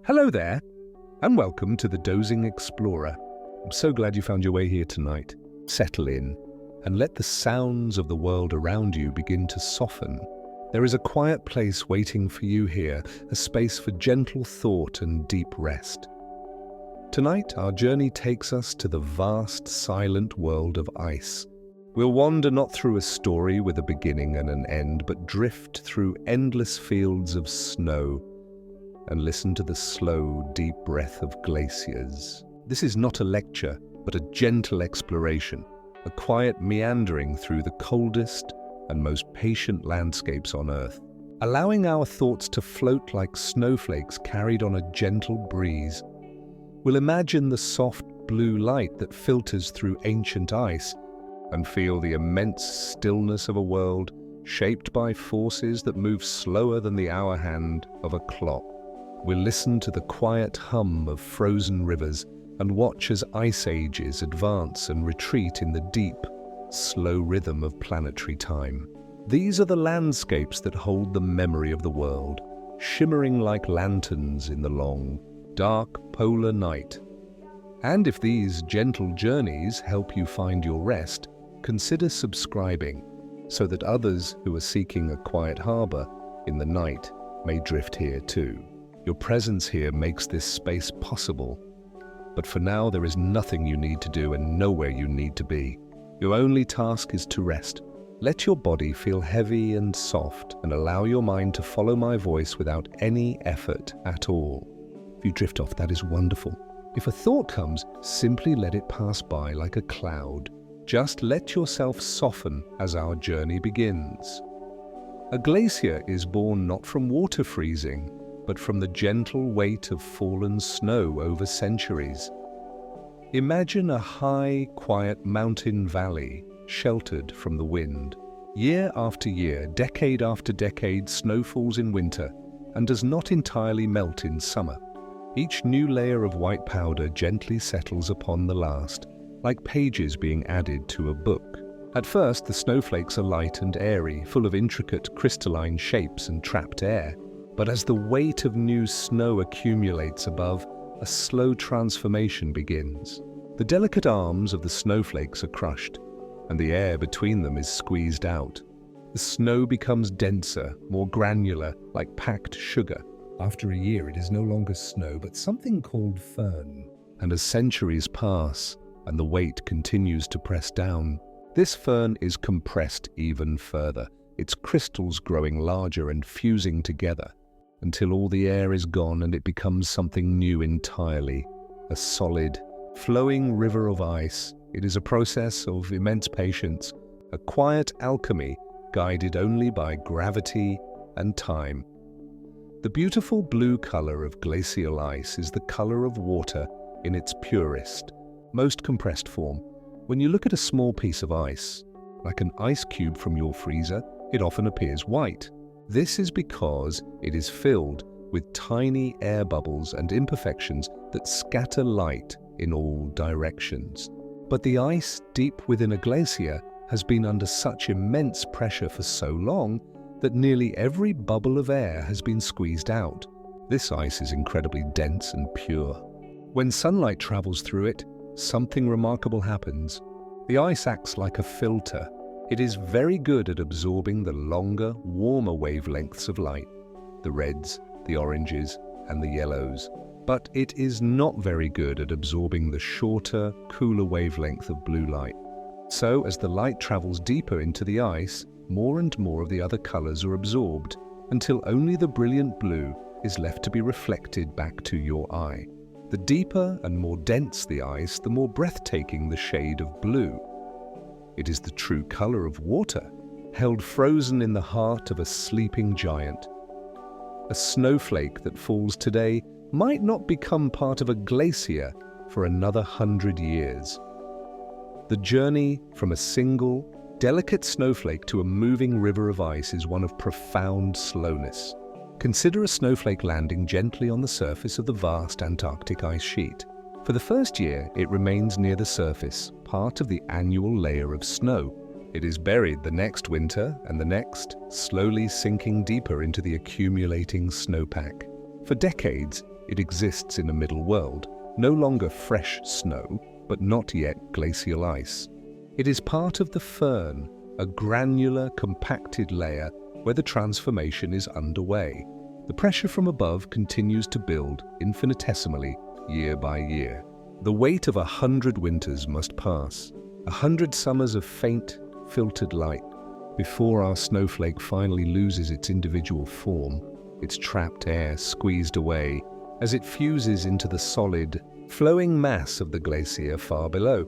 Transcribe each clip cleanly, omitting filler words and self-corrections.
Hello there, and welcome to the Dozing Explorer. I'm so glad you found your way here tonight. Settle in, and let the sounds of the world around you begin to soften. There is a quiet place waiting for you here, a space for gentle thought and deep rest. Tonight, our journey takes us to the vast, silent world of ice. We'll wander not through a story with a beginning and an end, but drift through endless fields of snow and listen to the slow, deep breath of glaciers. This is not a lecture, but a gentle exploration, a quiet meandering through the coldest and most patient landscapes on Earth, allowing our thoughts to float like snowflakes carried on a gentle breeze. We'll imagine the soft blue light that filters through ancient ice and feel the immense stillness of a world shaped by forces that move slower than the hour hand of a clock. We'll listen to the quiet hum of frozen rivers and watch as ice ages advance and retreat in the deep, slow rhythm of planetary time. These are the landscapes that hold the memory of the world, shimmering like lanterns in the long, dark polar night. And if these gentle journeys help you find your rest, consider subscribing so that others who are seeking a quiet harbor in the night may drift here too. Your presence here makes this space possible, but for now there is nothing you need to do and nowhere you need to be. Your only task is to rest. Let your body feel heavy and soft and allow your mind to follow my voice without any effort at all. If you drift off, that is wonderful. If a thought comes, simply let it pass by like a cloud. Just let yourself soften as our journey begins. A glacier is born not from water freezing, but from the gentle weight of fallen snow over centuries. Imagine a high, quiet mountain valley sheltered from the wind. Year after year, decade after decade, snow falls in winter and does not entirely melt in summer. Each new layer of white powder gently settles upon the last, like pages being added to a book. At first, the snowflakes are light and airy, full of intricate crystalline shapes and trapped air. But as the weight of new snow accumulates above, a slow transformation begins. The delicate arms of the snowflakes are crushed, and the air between them is squeezed out. The snow becomes denser, more granular, like packed sugar. After a year, it is no longer snow, but something called fern. And as centuries pass, and the weight continues to press down, this fern is compressed even further, its crystals growing larger and fusing together, until all the air is gone and it becomes something new entirely, a solid, flowing river of ice. It is a process of immense patience, a quiet alchemy guided only by gravity and time. The beautiful blue color of glacial ice is the color of water in its purest, most compressed form. When you look at a small piece of ice, like an ice cube from your freezer, it often appears white. This is because it is filled with tiny air bubbles and imperfections that scatter light in all directions. But the ice deep within a glacier has been under such immense pressure for so long that nearly every bubble of air has been squeezed out. This ice is incredibly dense and pure. When sunlight travels through it, something remarkable happens. The ice acts like a filter. It is very good at absorbing the longer, warmer wavelengths of light, the reds, the oranges, and the yellows. But it is not very good at absorbing the shorter, cooler wavelength of blue light. So, as the light travels deeper into the ice, more and more of the other colors are absorbed, until only the brilliant blue is left to be reflected back to your eye. The deeper and more dense the ice, the more breathtaking the shade of blue. It is the true color of water, held frozen in the heart of a sleeping giant. A snowflake that falls today might not become part of a glacier for another 100 years. The journey from a single, delicate snowflake to a moving river of ice is one of profound slowness. Consider a snowflake landing gently on the surface of the vast Antarctic ice sheet. For the first year, it remains near the surface, part of the annual layer of snow. It is buried the next winter and the next, slowly sinking deeper into the accumulating snowpack. For decades, it exists in a middle world, no longer fresh snow, but not yet glacial ice. It is part of the firn, a granular, compacted layer where the transformation is underway. The pressure from above continues to build infinitesimally year by year. The weight of 100 winters must pass, 100 summers of faint, filtered light, before our snowflake finally loses its individual form, its trapped air squeezed away as it fuses into the solid, flowing mass of the glacier far below.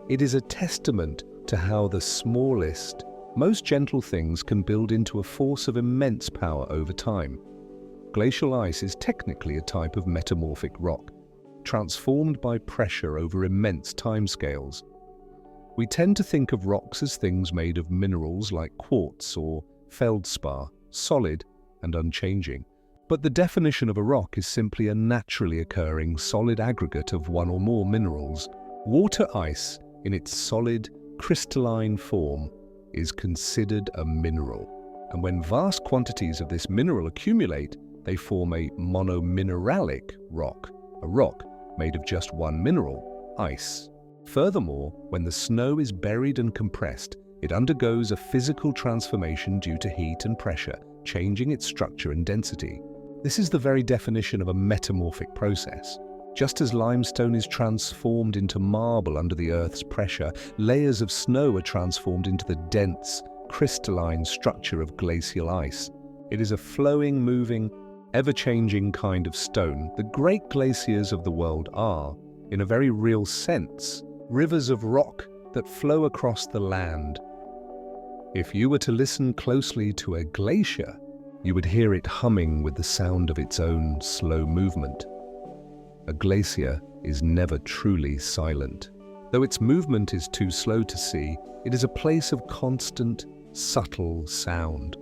It is a testament to how the smallest, most gentle things can build into a force of immense power over time. Glacial ice is technically a type of metamorphic rock, transformed by pressure over immense timescales. We tend to think of rocks as things made of minerals like quartz or feldspar, solid and unchanging. But the definition of a rock is simply a naturally occurring solid aggregate of one or more minerals. Water ice, in its solid, crystalline form, is considered a mineral. And when vast quantities of this mineral accumulate, they form a monomineralic rock, a rock made of just one mineral, ice. Furthermore, when the snow is buried and compressed, it undergoes a physical transformation due to heat and pressure, changing its structure and density. This is the very definition of a metamorphic process. Just as limestone is transformed into marble under the Earth's pressure, layers of snow are transformed into the dense, crystalline structure of glacial ice. It is a flowing, moving, ever-changing kind of stone. The great glaciers of the world are, in a very real sense, rivers of rock that flow across the land. If you were to listen closely to a glacier, you would hear it humming with the sound of its own slow movement. A glacier is never truly silent. Though its movement is too slow to see, it is a place of constant, subtle sound.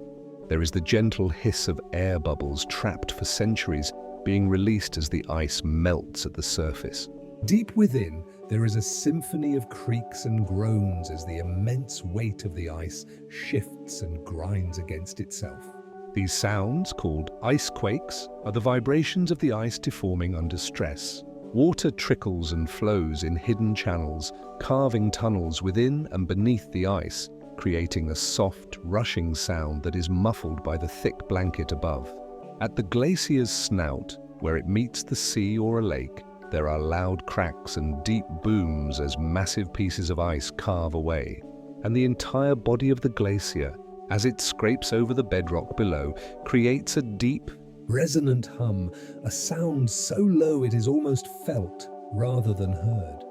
There is the gentle hiss of air bubbles trapped for centuries being released as the ice melts at the surface. Deep within, there is a symphony of creaks and groans as the immense weight of the ice shifts and grinds against itself. These sounds, called ice quakes, are the vibrations of the ice deforming under stress. Water trickles and flows in hidden channels, carving tunnels within and beneath the ice, creating a soft, rushing sound that is muffled by the thick blanket above. At the glacier's snout, where it meets the sea or a lake, there are loud cracks and deep booms as massive pieces of ice carve away. And the entire body of the glacier, as it scrapes over the bedrock below, creates a deep, resonant hum, a sound so low it is almost felt rather than heard.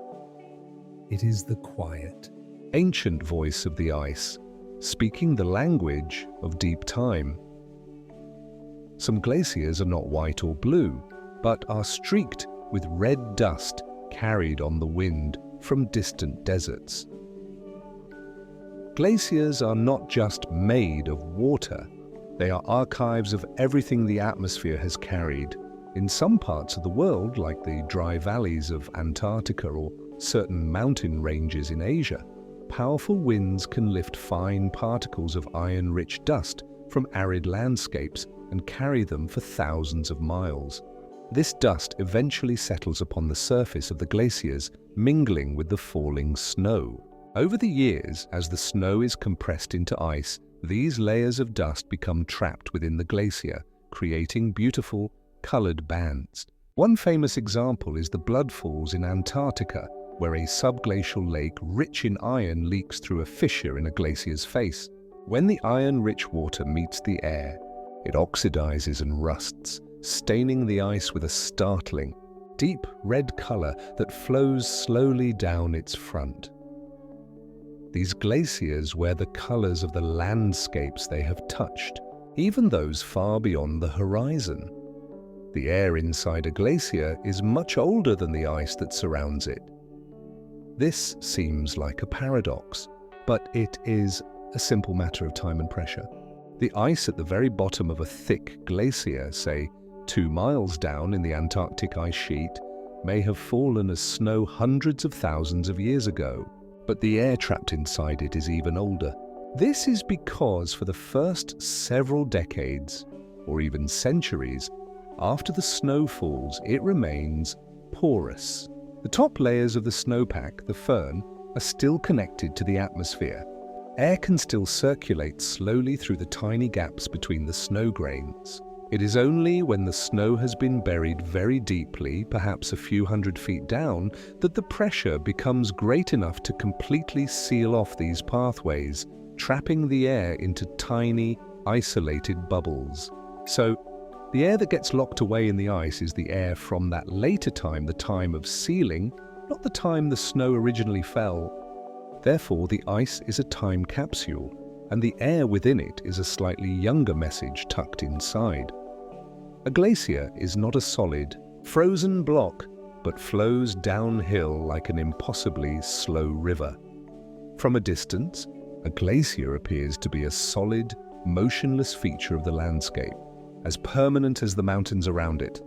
It is the quiet, ancient voice of the ice, speaking the language of deep time. Some glaciers are not white or blue, but are streaked with red dust carried on the wind from distant deserts. Glaciers are not just made of water. They are archives of everything the atmosphere has carried. In some parts of the world, like the dry valleys of Antarctica or certain mountain ranges in Asia, powerful winds can lift fine particles of iron-rich dust from arid landscapes and carry them for thousands of miles. This dust eventually settles upon the surface of the glaciers, mingling with the falling snow. Over the years, as the snow is compressed into ice, these layers of dust become trapped within the glacier, creating beautiful, colored bands. One famous example is the Blood Falls in Antarctica, where a subglacial lake rich in iron leaks through a fissure in a glacier's face. When the iron-rich water meets the air, it oxidizes and rusts, staining the ice with a startling, deep red color that flows slowly down its front. These glaciers wear the colors of the landscapes they have touched, even those far beyond the horizon. The air inside a glacier is much older than the ice that surrounds it. This seems like a paradox, but it is a simple matter of time and pressure. The ice at the very bottom of a thick glacier, say 2 miles down in the Antarctic ice sheet, may have fallen as snow hundreds of thousands of years ago, but the air trapped inside it is even older. This is because for the first several decades, or even centuries, after the snow falls, it remains porous. The top layers of the snowpack, the firn, are still connected to the atmosphere. Air can still circulate slowly through the tiny gaps between the snow grains. It is only when the snow has been buried very deeply, perhaps a few hundred feet down, that the pressure becomes great enough to completely seal off these pathways, trapping the air into tiny, isolated bubbles. So, the air that gets locked away in the ice is the air from that later time, the time of sealing, not the time the snow originally fell. Therefore, the ice is a time capsule, and the air within it is a slightly younger message tucked inside. A glacier is not a solid, frozen block, but flows downhill like an impossibly slow river. From a distance, a glacier appears to be a solid, motionless feature of the landscape, as permanent as the mountains around it,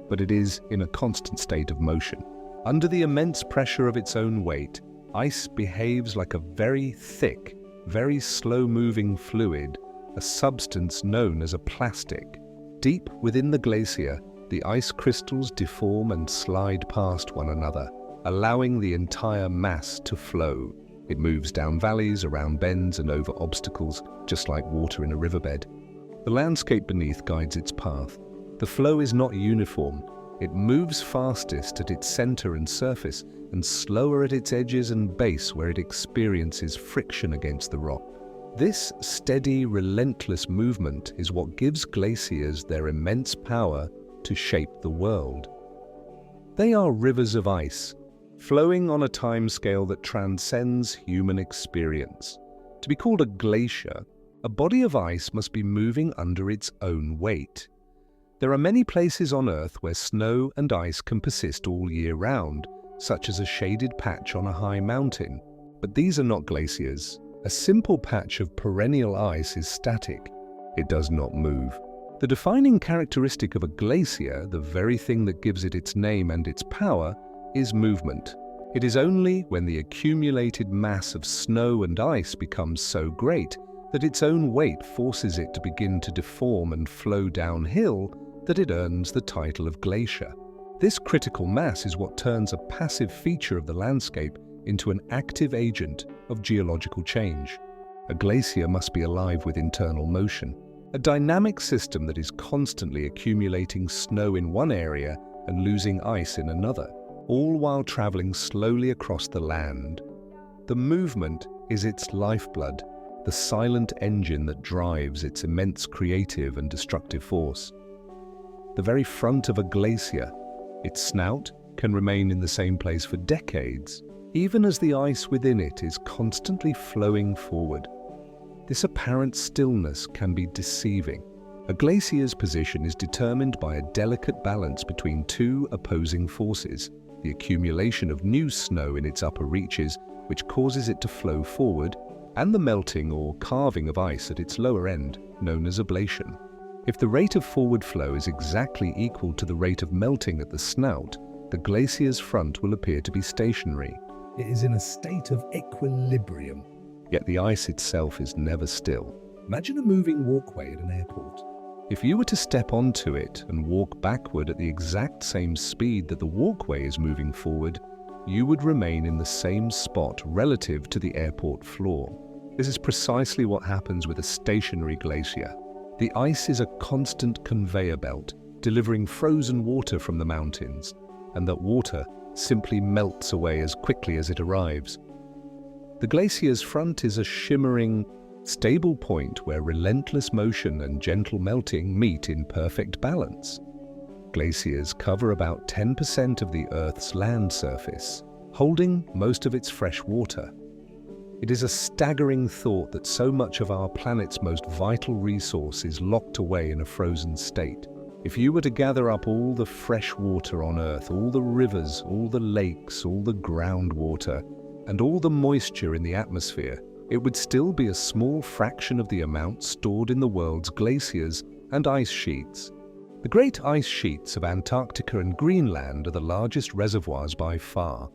but it is in a constant state of motion. Under the immense pressure of its own weight, ice behaves like a very thick, very slow-moving fluid, a substance known as a plastic. Deep within the glacier, the ice crystals deform and slide past one another, allowing the entire mass to flow. It moves down valleys, around bends, and over obstacles, just like water in a riverbed. The landscape beneath guides its path. The flow is not uniform. It moves fastest at its center and surface, and slower at its edges and base where it experiences friction against the rock. This steady, relentless movement is what gives glaciers their immense power to shape the world. They are rivers of ice, flowing on a timescale that transcends human experience. To be called a glacier, a body of ice must be moving under its own weight. There are many places on Earth where snow and ice can persist all year round, such as a shaded patch on a high mountain. But these are not glaciers. A simple patch of perennial ice is static. It does not move. The defining characteristic of a glacier, the very thing that gives it its name and its power, is movement. It is only when the accumulated mass of snow and ice becomes so great that its own weight forces it to begin to deform and flow downhill that it earns the title of glacier. This critical mass is what turns a passive feature of the landscape into an active agent of geological change. A glacier must be alive with internal motion, a dynamic system that is constantly accumulating snow in one area and losing ice in another, all while traveling slowly across the land. The movement is its lifeblood, the silent engine that drives its immense creative and destructive force. The very front of a glacier, its snout, can remain in the same place for decades, even as the ice within it is constantly flowing forward. This apparent stillness can be deceiving. A glacier's position is determined by a delicate balance between two opposing forces: the accumulation of new snow in its upper reaches, which causes it to flow forward, and the melting or carving of ice at its lower end, known as ablation. If the rate of forward flow is exactly equal to the rate of melting at the snout, the glacier's front will appear to be stationary. It is in a state of equilibrium. Yet the ice itself is never still. Imagine a moving walkway at an airport. If you were to step onto it and walk backward at the exact same speed that the walkway is moving forward, you would remain in the same spot relative to the airport floor. This is precisely what happens with a stationary glacier. The ice is a constant conveyor belt, delivering frozen water from the mountains, and that water simply melts away as quickly as it arrives. The glacier's front is a shimmering, stable point where relentless motion and gentle melting meet in perfect balance. Glaciers cover about 10% of the Earth's land surface, holding most of its fresh water. It is a staggering thought that so much of our planet's most vital resource is locked away in a frozen state. If you were to gather up all the fresh water on Earth, all the rivers, all the lakes, all the groundwater, and all the moisture in the atmosphere, it would still be a small fraction of the amount stored in the world's glaciers and ice sheets. The great ice sheets of Antarctica and Greenland are the largest reservoirs by far.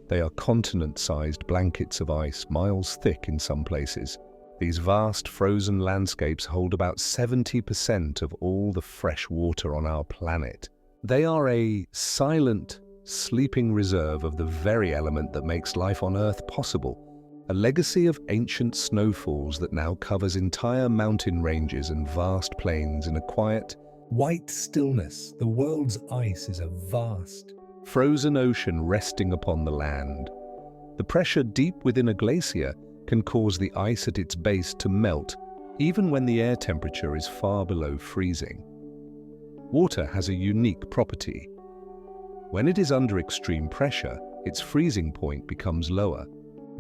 They are continent-sized blankets of ice, miles thick in some places. These vast frozen landscapes hold about 70% of all the fresh water on our planet. They are a silent, sleeping reserve of the very element that makes life on Earth possible, a legacy of ancient snowfalls that now covers entire mountain ranges and vast plains in a quiet, white stillness. The world's ice is a vast, frozen ocean resting upon the land. The pressure deep within a glacier can cause the ice at its base to melt, even when the air temperature is far below freezing. Water has a unique property. When it is under extreme pressure, its freezing point becomes lower.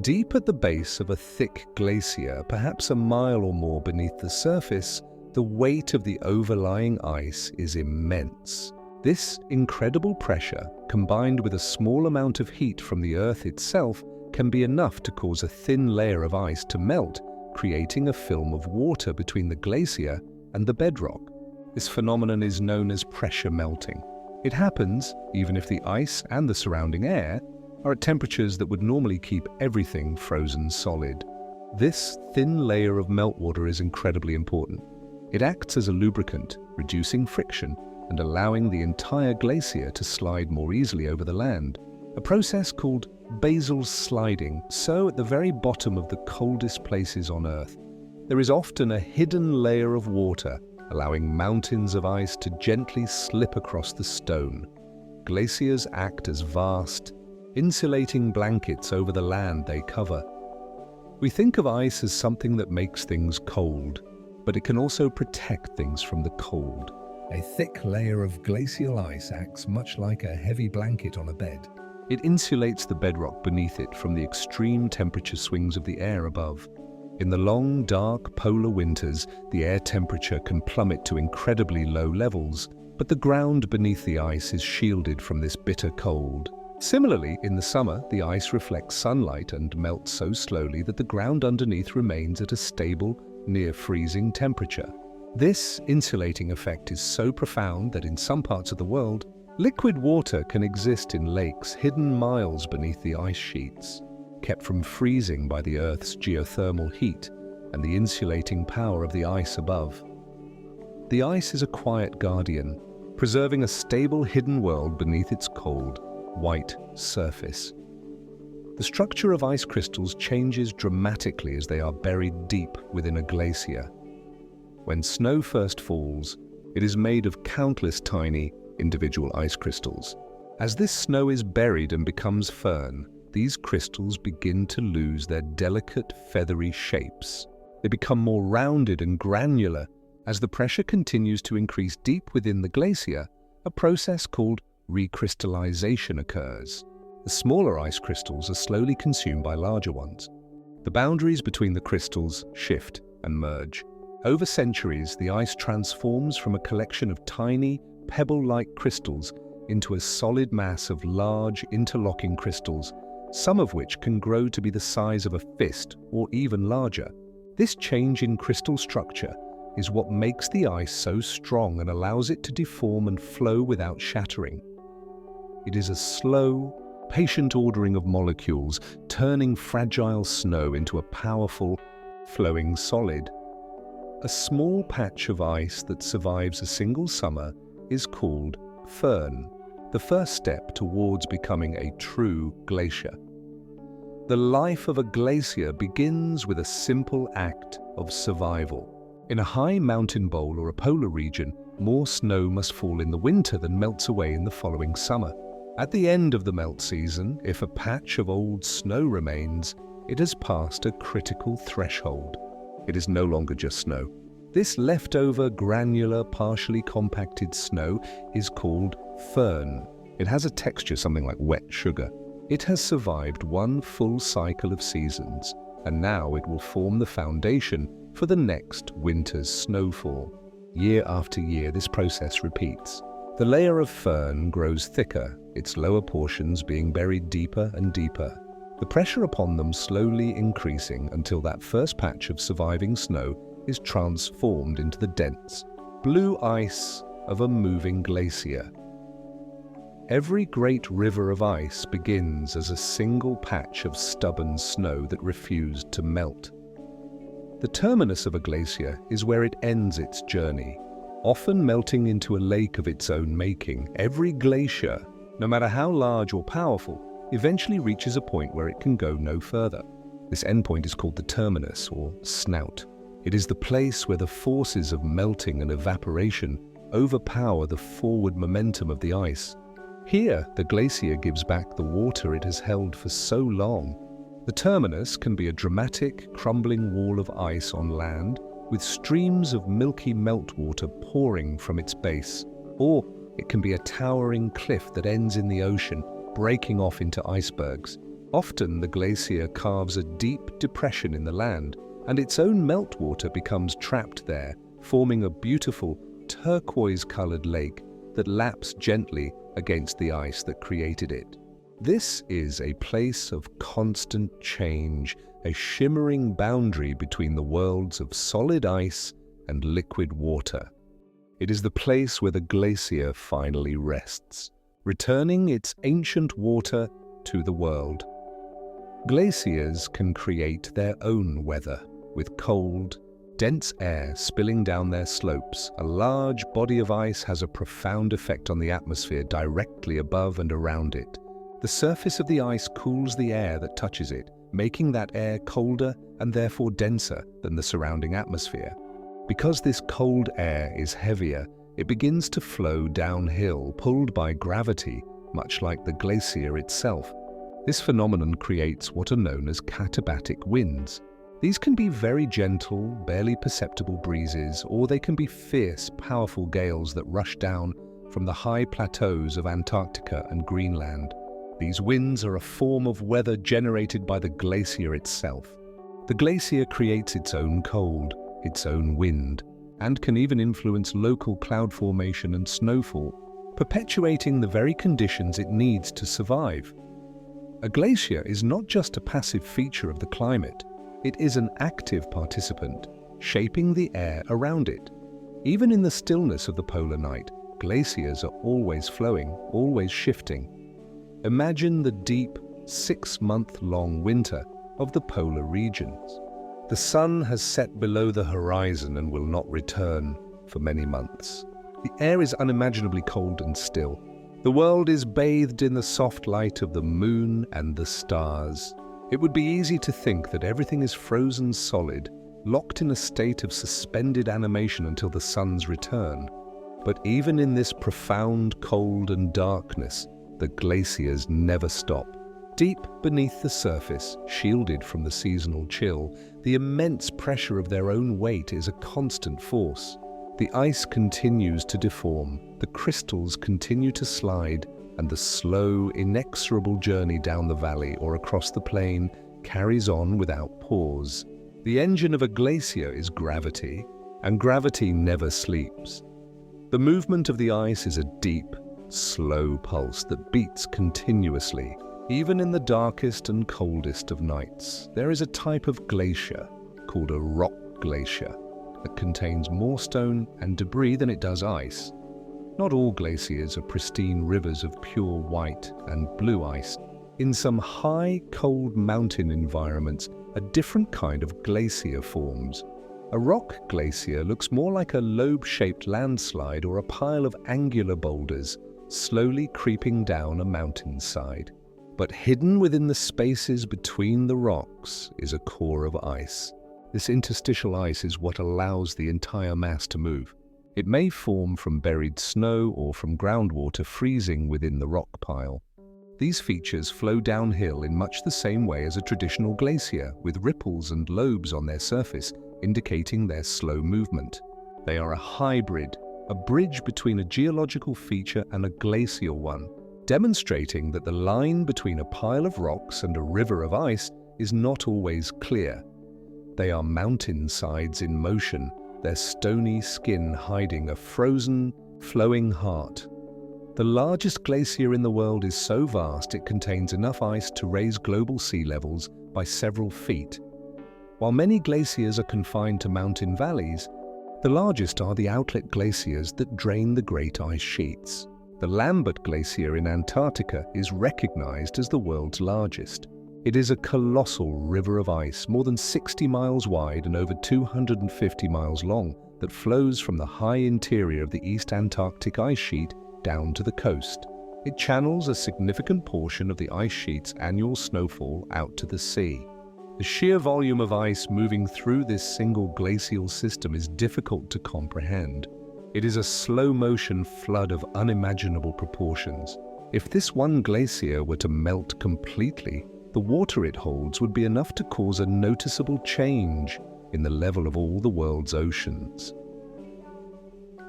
Deep at the base of a thick glacier, perhaps a mile or more beneath the surface, the weight of the overlying ice is immense. This incredible pressure, combined with a small amount of heat from the Earth itself, can be enough to cause a thin layer of ice to melt, creating a film of water between the glacier and the bedrock. This phenomenon is known as pressure melting. It happens even if the ice and the surrounding air are at temperatures that would normally keep everything frozen solid. This thin layer of meltwater is incredibly important. It acts as a lubricant, reducing friction and allowing the entire glacier to slide more easily over the land, a process called basal sliding. So at the very bottom of the coldest places on Earth, there is often a hidden layer of water, allowing mountains of ice to gently slip across the stone. Glaciers act as vast, insulating blankets over the land they cover. We think of ice as something that makes things cold, but it can also protect things from the cold. A thick layer of glacial ice acts much like a heavy blanket on a bed. It insulates the bedrock beneath it from the extreme temperature swings of the air above. In the long, dark polar winters, the air temperature can plummet to incredibly low levels, but the ground beneath the ice is shielded from this bitter cold. Similarly, in the summer, the ice reflects sunlight and melts so slowly that the ground underneath remains at a stable, near-freezing temperature. This insulating effect is so profound that in some parts of the world, liquid water can exist in lakes hidden miles beneath the ice sheets, kept from freezing by the Earth's geothermal heat and the insulating power of the ice above. The ice is a quiet guardian, preserving a stable hidden world beneath its cold, white surface. The structure of ice crystals changes dramatically as they are buried deep within a glacier. When snow first falls, it is made of countless tiny, individual ice crystals. As this snow is buried and becomes firn, these crystals begin to lose their delicate, feathery shapes. They become more rounded and granular as the pressure continues to increase deep within the glacier. A process called recrystallization occurs. The smaller ice crystals are slowly consumed by larger ones. The boundaries between the crystals shift and merge. Over centuries, the ice transforms from a collection of tiny, pebble-like crystals into a solid mass of large, interlocking crystals, some of which can grow to be the size of a fist or even larger. This change in crystal structure is what makes the ice so strong and allows it to deform and flow without shattering. It is a slow, patient ordering of molecules, turning fragile snow into a powerful, flowing solid. A small patch of ice that survives a single summer is called firn, the first step towards becoming a true glacier. The life of a glacier begins with a simple act of survival. In a high mountain bowl or a polar region, more snow must fall in the winter than melts away in the following summer. At the end of the melt season, if a patch of old snow remains, it has passed a critical threshold. It is no longer just snow. This leftover, granular, partially compacted snow is called firn. It has a texture something like wet sugar. It has survived one full cycle of seasons, and now it will form the foundation for the next winter's snowfall. Year after year, this process repeats. The layer of firn grows thicker, its lower portions being buried deeper and deeper. The pressure upon them slowly increasing until that first patch of surviving snow is transformed into the dense, blue ice of a moving glacier. Every great river of ice begins as a single patch of stubborn snow that refused to melt. The terminus of a glacier is where it ends its journey. Often melting into a lake of its own making, every glacier, no matter how large or powerful, eventually reaches a point where it can go no further. This endpoint is called the terminus, or snout. It is the place where the forces of melting and evaporation overpower the forward momentum of the ice. Here, the glacier gives back the water it has held for so long. The terminus can be a dramatic, crumbling wall of ice on land, with streams of milky meltwater pouring from its base. Or it can be a towering cliff that ends in the ocean, breaking off into icebergs. Often the glacier carves a deep depression in the land, and its own meltwater becomes trapped there, forming a beautiful, turquoise-colored lake that laps gently against the ice that created it. This is a place of constant change, a shimmering boundary between the worlds of solid ice and liquid water. It is the place where the glacier finally rests, returning its ancient water to the world. Glaciers can create their own weather, with cold, dense air spilling down their slopes. A large body of ice has a profound effect on the atmosphere directly above and around it. The surface of the ice cools the air that touches it, making that air colder and therefore denser than the surrounding atmosphere. Because this cold air is heavier, it begins to flow downhill, pulled by gravity, much like the glacier itself. This phenomenon creates what are known as katabatic winds. These can be very gentle, barely perceptible breezes, or they can be fierce, powerful gales that rush down from the high plateaus of Antarctica and Greenland. These winds are a form of weather generated by the glacier itself. The glacier creates its own cold, its own wind, and can even influence local cloud formation and snowfall, perpetuating the very conditions it needs to survive. A glacier is not just a passive feature of the climate. It is an active participant, shaping the air around it. Even in the stillness of the polar night, glaciers are always flowing, always shifting. Imagine the deep, 6-month-long winter of the polar regions. The sun has set below the horizon and will not return for many months. The air is unimaginably cold and still. The world is bathed in the soft light of the moon and the stars. It would be easy to think that everything is frozen solid, locked in a state of suspended animation until the sun's return. But even in this profound cold and darkness, the glaciers never stop. Deep beneath the surface, shielded from the seasonal chill, the immense pressure of their own weight is a constant force. The ice continues to deform, the crystals continue to slide, and the slow, inexorable journey down the valley or across the plain carries on without pause. The engine of a glacier is gravity, and gravity never sleeps. The movement of the ice is a deep, slow pulse that beats continuously. Even in the darkest and coldest of nights, there is a type of glacier called a rock glacier that contains more stone and debris than it does ice. Not all glaciers are pristine rivers of pure white and blue ice. In some high, cold mountain environments, a different kind of glacier forms. A rock glacier looks more like a lobe-shaped landslide or a pile of angular boulders slowly creeping down a mountainside. But hidden within the spaces between the rocks is a core of ice. This interstitial ice is what allows the entire mass to move. It may form from buried snow or from groundwater freezing within the rock pile. These features flow downhill in much the same way as a traditional glacier, with ripples and lobes on their surface, indicating their slow movement. They are a hybrid, a bridge between a geological feature and a glacial one, demonstrating that the line between a pile of rocks and a river of ice is not always clear. They are mountainsides in motion, their stony skin hiding a frozen, flowing heart. The largest glacier in the world is so vast it contains enough ice to raise global sea levels by several feet. While many glaciers are confined to mountain valleys, the largest are the outlet glaciers that drain the great ice sheets. The Lambert Glacier in Antarctica is recognized as the world's largest. It is a colossal river of ice, more than 60 miles wide and over 250 miles long, that flows from the high interior of the East Antarctic ice sheet down to the coast. It channels a significant portion of the ice sheet's annual snowfall out to the sea. The sheer volume of ice moving through this single glacial system is difficult to comprehend. It is a slow-motion flood of unimaginable proportions. If this one glacier were to melt completely, the water it holds would be enough to cause a noticeable change in the level of all the world's oceans.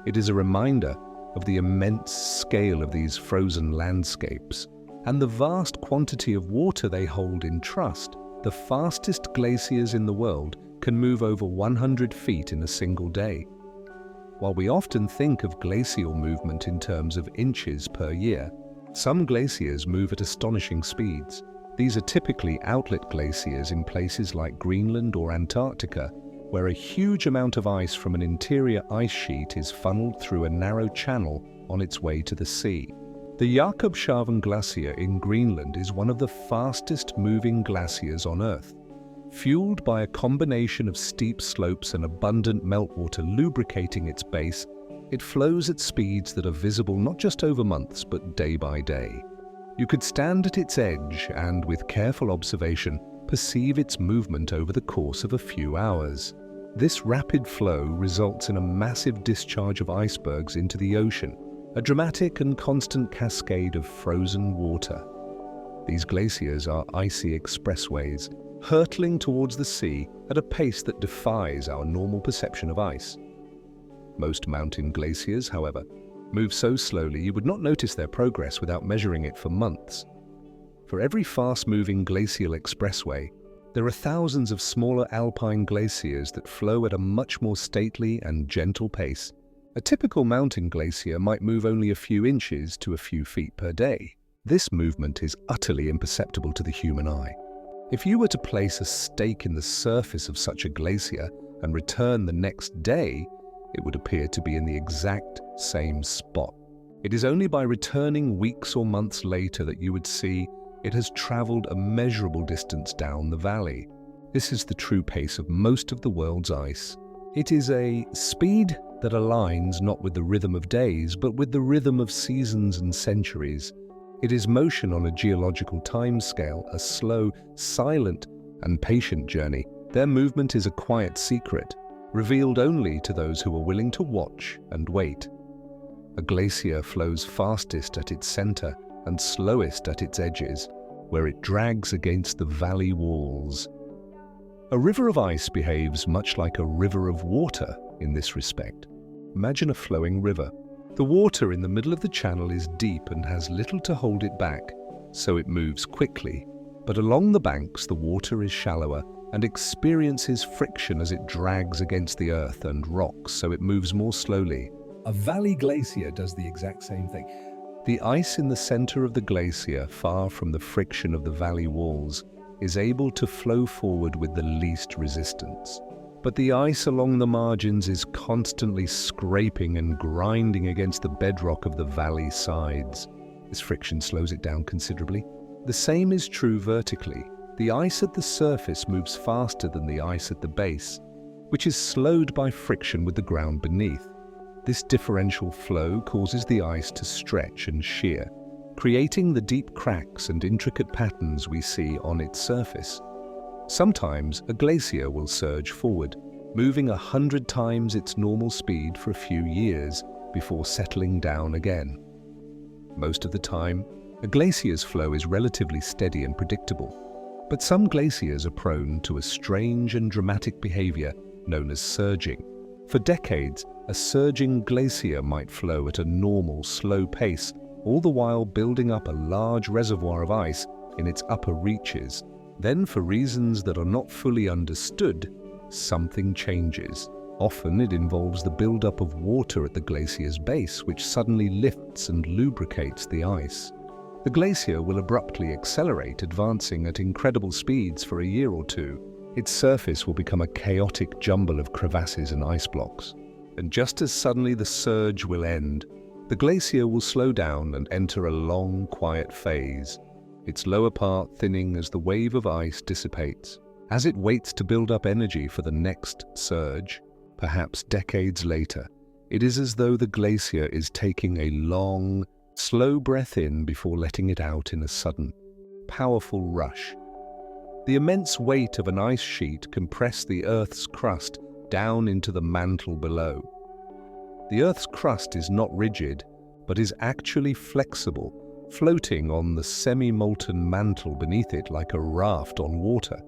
It is a reminder of the immense scale of these frozen landscapes and the vast quantity of water they hold in trust. The fastest glaciers in the world can move over 100 feet in a single day. While we often think of glacial movement in terms of inches per year, some glaciers move at astonishing speeds. These are typically outlet glaciers in places like Greenland or Antarctica, where a huge amount of ice from an interior ice sheet is funneled through a narrow channel on its way to the sea. The Jakobshavn Glacier in Greenland is one of the fastest moving glaciers on Earth. Fueled by a combination of steep slopes and abundant meltwater lubricating its base, it flows at speeds that are visible not just over months but day by day. You could stand at its edge and, with careful observation, perceive its movement over the course of a few hours. This rapid flow results in a massive discharge of icebergs into the ocean, a dramatic and constant cascade of frozen water. These glaciers are icy expressways, hurtling towards the sea at a pace that defies our normal perception of ice. Most mountain glaciers, however, move so slowly you would not notice their progress without measuring it for months. For every fast-moving glacial expressway, there are thousands of smaller alpine glaciers that flow at a much more stately and gentle pace. A typical mountain glacier might move only a few inches to a few feet per day. This movement is utterly imperceptible to the human eye. If you were to place a stake in the surface of such a glacier and return the next day, it would appear to be in the exact same spot. It is only by returning weeks or months later that you would see it has traveled a measurable distance down the valley. This is the true pace of most of the world's ice. It is a speed that aligns not with the rhythm of days, but with the rhythm of seasons and centuries. It is motion on a geological timescale, a slow, silent, and patient journey. Their movement is a quiet secret, revealed only to those who are willing to watch and wait. A glacier flows fastest at its center and slowest at its edges, where it drags against the valley walls. A river of ice behaves much like a river of water in this respect. Imagine a flowing river. The water in the middle of the channel is deep and has little to hold it back, so it moves quickly. But along the banks, the water is shallower and experiences friction as it drags against the earth and rocks, so it moves more slowly. A valley glacier does the exact same thing. The ice in the center of the glacier, far from the friction of the valley walls, is able to flow forward with the least resistance. But the ice along the margins is constantly scraping and grinding against the bedrock of the valley sides. This friction slows it down considerably. The same is true vertically. The ice at the surface moves faster than the ice at the base, which is slowed by friction with the ground beneath. This differential flow causes the ice to stretch and shear, creating the deep cracks and intricate patterns we see on its surface. Sometimes a glacier will surge forward, moving 100 times its normal speed for a few years before settling down again. Most of the time, a glacier's flow is relatively steady and predictable. But some glaciers are prone to a strange and dramatic behavior known as surging. For decades, a surging glacier might flow at a normal, slow pace, all the while building up a large reservoir of ice in its upper reaches. Then, for reasons that are not fully understood, something changes. Often it involves the buildup of water at the glacier's base, which suddenly lifts and lubricates the ice. The glacier will abruptly accelerate, advancing at incredible speeds for a year or two. Its surface will become a chaotic jumble of crevasses and ice blocks. And just as suddenly the surge will end, the glacier will slow down and enter a long, quiet phase. its lower part thinning as the wave of ice dissipates. As it waits to build up energy for the next surge, perhaps decades later, it is as though the glacier is taking a long, slow breath in before letting it out in a sudden, powerful rush. The immense weight of an ice sheet compressed the Earth's crust down into the mantle below. The Earth's crust is not rigid, but is actually flexible, floating on the semi-molten mantle beneath it like a raft on water.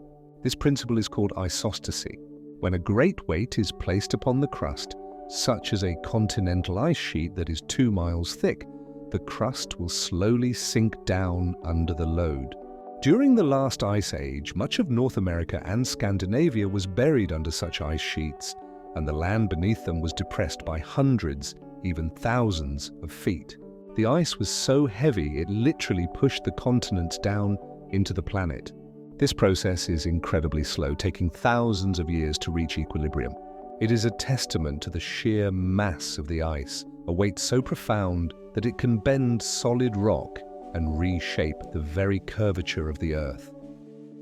This principle is called isostasy. When a great weight is placed upon the crust, such as a continental ice sheet that is 2 miles thick, the crust will slowly sink down under the load. During the last ice age, much of North America and Scandinavia was buried under such ice sheets, and the land beneath them was depressed by hundreds, even thousands of feet. The ice was so heavy it literally pushed the continents down into the planet. This process is incredibly slow, taking thousands of years to reach equilibrium. It is a testament to the sheer mass of the ice, a weight so profound that it can bend solid rock and reshape the very curvature of the Earth.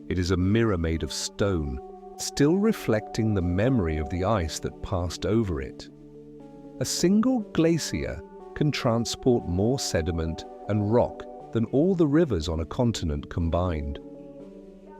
It is a mirror made of stone, still reflecting the memory of the ice that passed over it. A single glacier can transport more sediment and rock than all the rivers on a continent combined.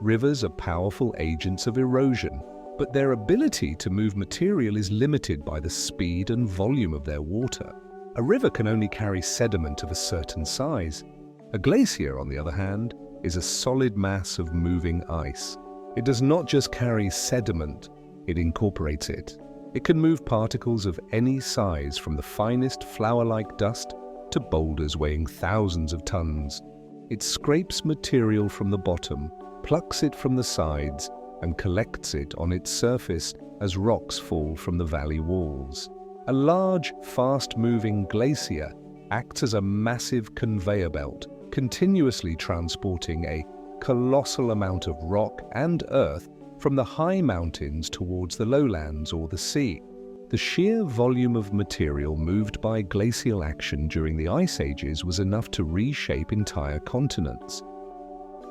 Rivers are powerful agents of erosion, but their ability to move material is limited by the speed and volume of their water. A river can only carry sediment of a certain size. A glacier, on the other hand, is a solid mass of moving ice. It does not just carry sediment, it incorporates it. It can move particles of any size, from the finest flour-like dust to boulders weighing thousands of tons. It scrapes material from the bottom, plucks it from the sides, and collects it on its surface as rocks fall from the valley walls. A large, fast-moving glacier acts as a massive conveyor belt, continuously transporting a colossal amount of rock and earth from the high mountains towards the lowlands or the sea. The sheer volume of material moved by glacial action during the ice ages was enough to reshape entire continents.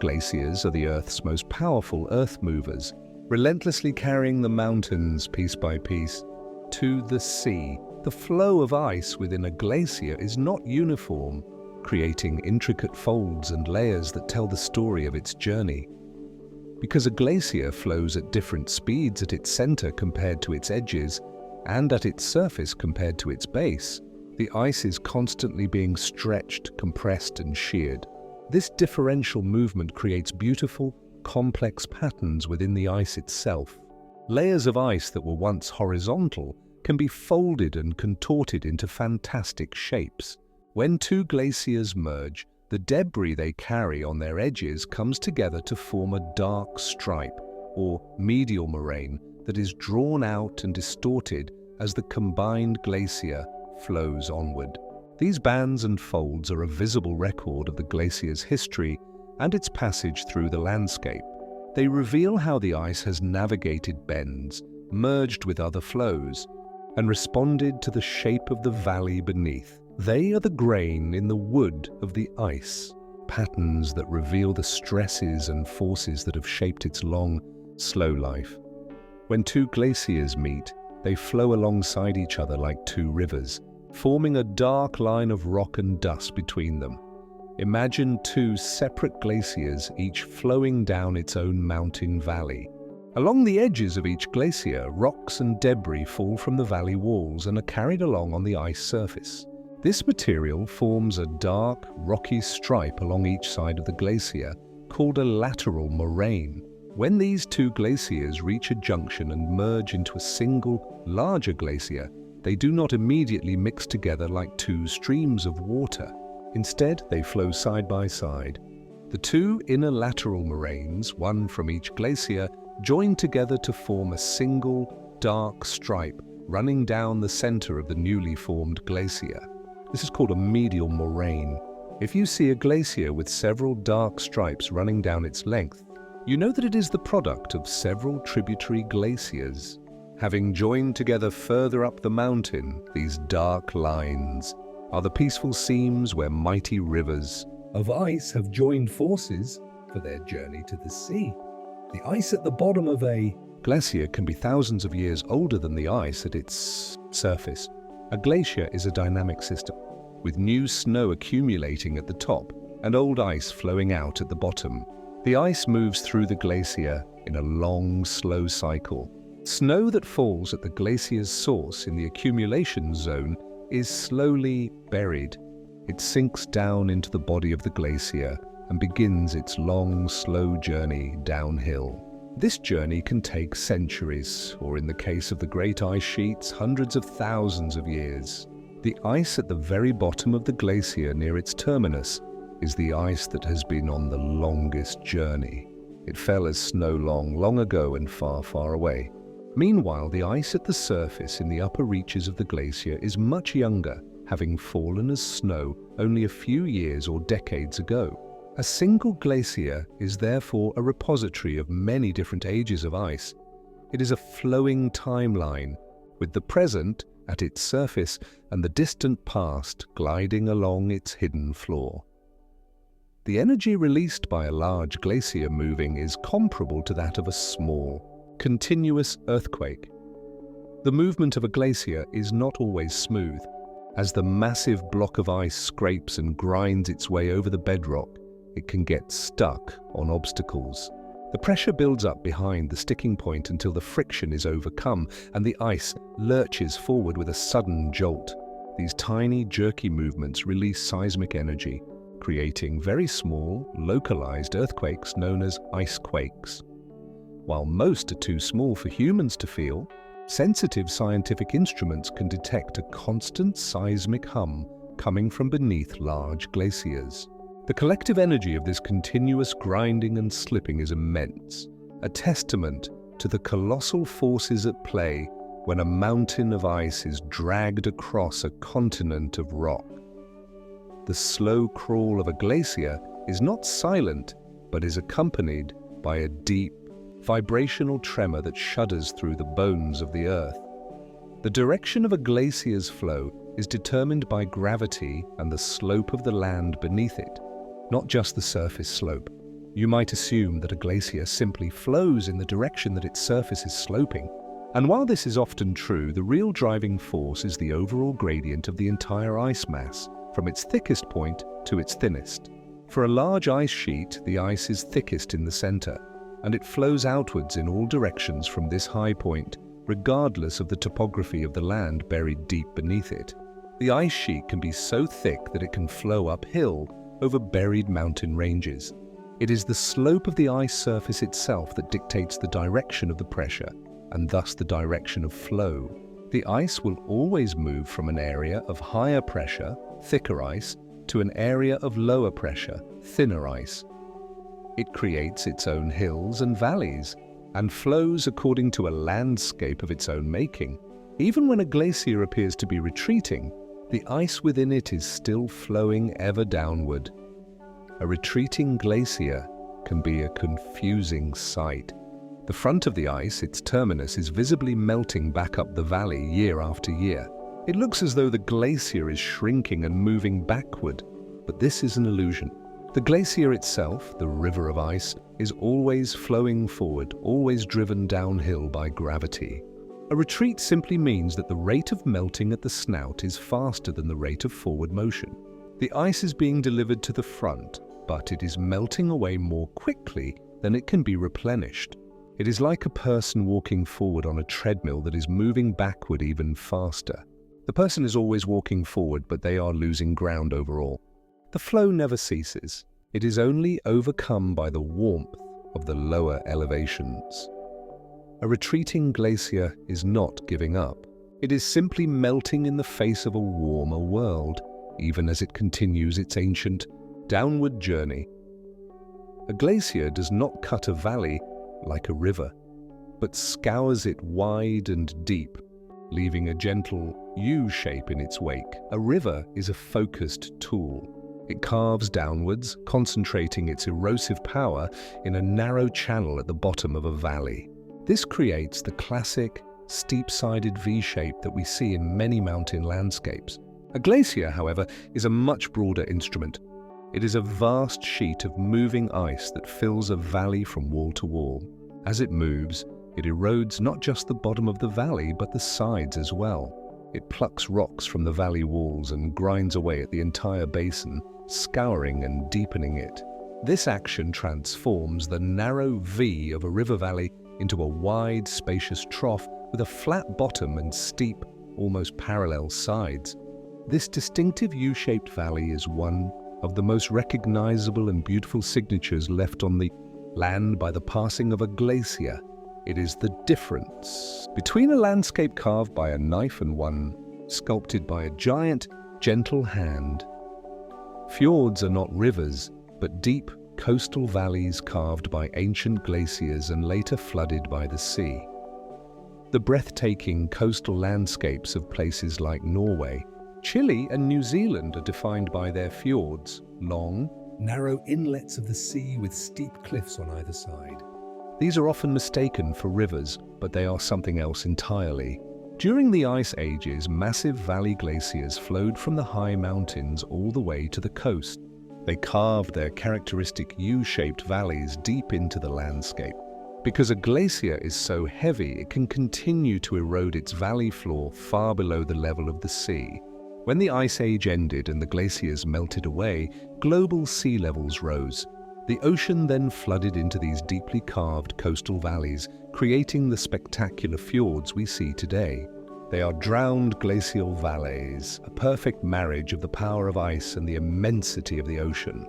Glaciers are the Earth's most powerful earth movers, relentlessly carrying the mountains piece by piece to the sea. The flow of ice within a glacier is not uniform, creating intricate folds and layers that tell the story of its journey. Because a glacier flows at different speeds at its center compared to its edges, and at its surface compared to its base, the ice is constantly being stretched, compressed, and sheared. This differential movement creates beautiful, complex patterns within the ice itself. Layers of ice that were once horizontal can be folded and contorted into fantastic shapes. When two glaciers merge, the debris they carry on their edges comes together to form a dark stripe, or medial moraine, that is drawn out and distorted as the combined glacier flows onward. These bands and folds are a visible record of the glacier's history and its passage through the landscape. They reveal how the ice has navigated bends, merged with other flows, and responded to the shape of the valley beneath. They are the grain in the wood of the ice, patterns that reveal the stresses and forces that have shaped its long, slow life. When two glaciers meet, they flow alongside each other like two rivers, forming a dark line of rock and dust between them. Imagine two separate glaciers, each flowing down its own mountain valley. Along the edges of each glacier, rocks and debris fall from the valley walls and are carried along on the ice surface. This material forms a dark, rocky stripe along each side of the glacier, called a lateral moraine. When these two glaciers reach a junction and merge into a single, larger glacier, they do not immediately mix together like two streams of water. Instead, they flow side by side. The two inner lateral moraines, one from each glacier, join together to form a single, dark stripe running down the center of the newly formed glacier. This is called a medial moraine. If you see a glacier with several dark stripes running down its length, you know that it is the product of several tributary glaciers. Having joined together further up the mountain, these dark lines are the peaceful seams where mighty rivers of ice have joined forces for their journey to the sea. The ice at the bottom of a glacier can be thousands of years older than the ice at its surface. A glacier is a dynamic system, with new snow accumulating at the top and old ice flowing out at the bottom. The ice moves through the glacier in a long, slow cycle. Snow that falls at the glacier's source in the accumulation zone is slowly buried. It sinks down into the body of the glacier and begins its long, slow journey downhill. This journey can take centuries, or in the case of the great ice sheets, hundreds of thousands of years. The ice at the very bottom of the glacier near its terminus is the ice that has been on the longest journey. It fell as snow long ago and far, far away. Meanwhile, the ice at the surface in the upper reaches of the glacier is much younger, having fallen as snow only a few years or decades ago. A single glacier is therefore a repository of many different ages of ice. It is a flowing timeline, with the present at its surface and the distant past gliding along its hidden floor. The energy released by a large glacier moving is comparable to that of a small, continuous earthquake. The movement of a glacier is not always smooth. As the massive block of ice scrapes and grinds its way over the bedrock, it can get stuck on obstacles. The pressure builds up behind the sticking point until the friction is overcome and the ice lurches forward with a sudden jolt. These tiny, jerky movements release seismic energy, creating very small, localized earthquakes known as ice quakes. While most are too small for humans to feel, sensitive scientific instruments can detect a constant seismic hum coming from beneath large glaciers. The collective energy of this continuous grinding and slipping is immense, a testament to the colossal forces at play when a mountain of ice is dragged across a continent of rock. The slow crawl of a glacier is not silent, but is accompanied by a deep, vibrational tremor that shudders through the bones of the earth. The direction of a glacier's flow is determined by gravity and the slope of the land beneath it, not just the surface slope. You might assume that a glacier simply flows in the direction that its surface is sloping. And while this is often true, the real driving force is the overall gradient of the entire ice mass, from its thickest point to its thinnest. For a large ice sheet, the ice is thickest in the center, and it flows outwards in all directions from this high point, regardless of the topography of the land buried deep beneath it. The ice sheet can be so thick that it can flow uphill over buried mountain ranges. It is the slope of the ice surface itself that dictates the direction of the pressure, and thus the direction of flow. The ice will always move from an area of higher pressure, thicker ice, to an area of lower pressure, thinner ice. It creates its own hills and valleys, and flows according to a landscape of its own making. Even when a glacier appears to be retreating, the ice within it is still flowing ever downward. A retreating glacier can be a confusing sight. The front of the ice, its terminus, is visibly melting back up the valley year after year. It looks as though the glacier is shrinking and moving backward, but this is an illusion. The glacier itself, the river of ice, is always flowing forward, always driven downhill by gravity. A retreat simply means that the rate of melting at the snout is faster than the rate of forward motion. The ice is being delivered to the front, but it is melting away more quickly than it can be replenished. It is like a person walking forward on a treadmill that is moving backward even faster. The person is always walking forward, but they are losing ground overall. The flow never ceases. It is only overcome by the warmth of the lower elevations. A retreating glacier is not giving up. It is simply melting in the face of a warmer world, even as it continues its ancient downward journey. A glacier does not cut a valley like a river, but scours it wide and deep, leaving a gentle U shape in its wake. A river is a focused tool. It carves downwards, concentrating its erosive power in a narrow channel at the bottom of a valley. This creates the classic, steep-sided V-shape that we see in many mountain landscapes. A glacier, however, is a much broader instrument. It is a vast sheet of moving ice that fills a valley from wall to wall. As it moves, it erodes not just the bottom of the valley, but the sides as well. It plucks rocks from the valley walls and grinds away at the entire basin, scouring and deepening it. This action transforms the narrow V of a river valley into a wide, spacious trough with a flat bottom and steep, almost parallel sides. This distinctive U-shaped valley is one of the most recognizable and beautiful signatures left on the land by the passing of a glacier. It is the difference between a landscape carved by a knife and one sculpted by a giant, gentle hand. Fjords are not rivers, but deep coastal valleys carved by ancient glaciers and later flooded by the sea. The breathtaking coastal landscapes of places like Norway, Chile and New Zealand are defined by their fjords, long, narrow inlets of the sea with steep cliffs on either side. These are often mistaken for rivers, but they are something else entirely. During the Ice Ages, massive valley glaciers flowed from the high mountains all the way to the coast. They carved their characteristic U-shaped valleys deep into the landscape. Because a glacier is so heavy, it can continue to erode its valley floor far below the level of the sea. When the Ice Age ended and the glaciers melted away, global sea levels rose. The ocean then flooded into these deeply carved coastal valleys, creating the spectacular fjords we see today. They are drowned glacial valleys, a perfect marriage of the power of ice and the immensity of the ocean.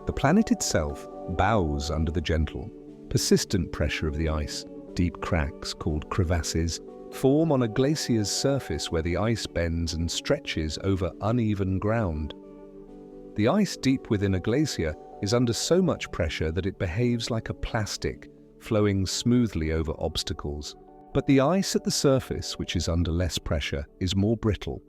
The planet itself bows under the gentle, persistent pressure of the ice. Deep cracks, called crevasses, form on a glacier's surface where the ice bends and stretches over uneven ground. The ice deep within a glacier is under so much pressure that it behaves like a plastic, flowing smoothly over obstacles. But the ice at the surface, which is under less pressure, is more brittle.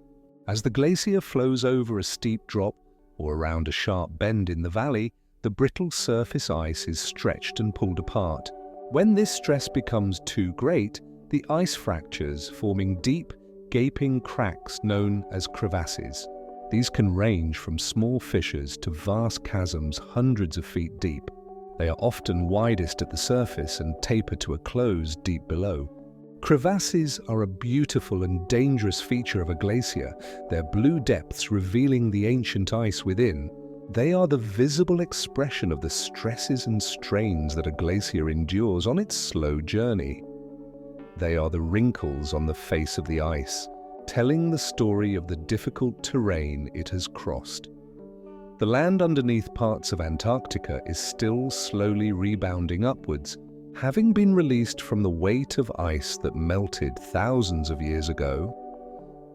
As the glacier flows over a steep drop or around a sharp bend in the valley, the brittle surface ice is stretched and pulled apart. When this stress becomes too great, the ice fractures, forming deep, gaping cracks known as crevasses. These can range from small fissures to vast chasms hundreds of feet deep. They are often widest at the surface and taper to a close deep below. Crevasses are a beautiful and dangerous feature of a glacier, their blue depths revealing the ancient ice within. They are the visible expression of the stresses and strains that a glacier endures on its slow journey. They are the wrinkles on the face of the ice, telling the story of the difficult terrain it has crossed. The land underneath parts of Antarctica is still slowly rebounding upwards, having been released from the weight of ice that melted thousands of years ago.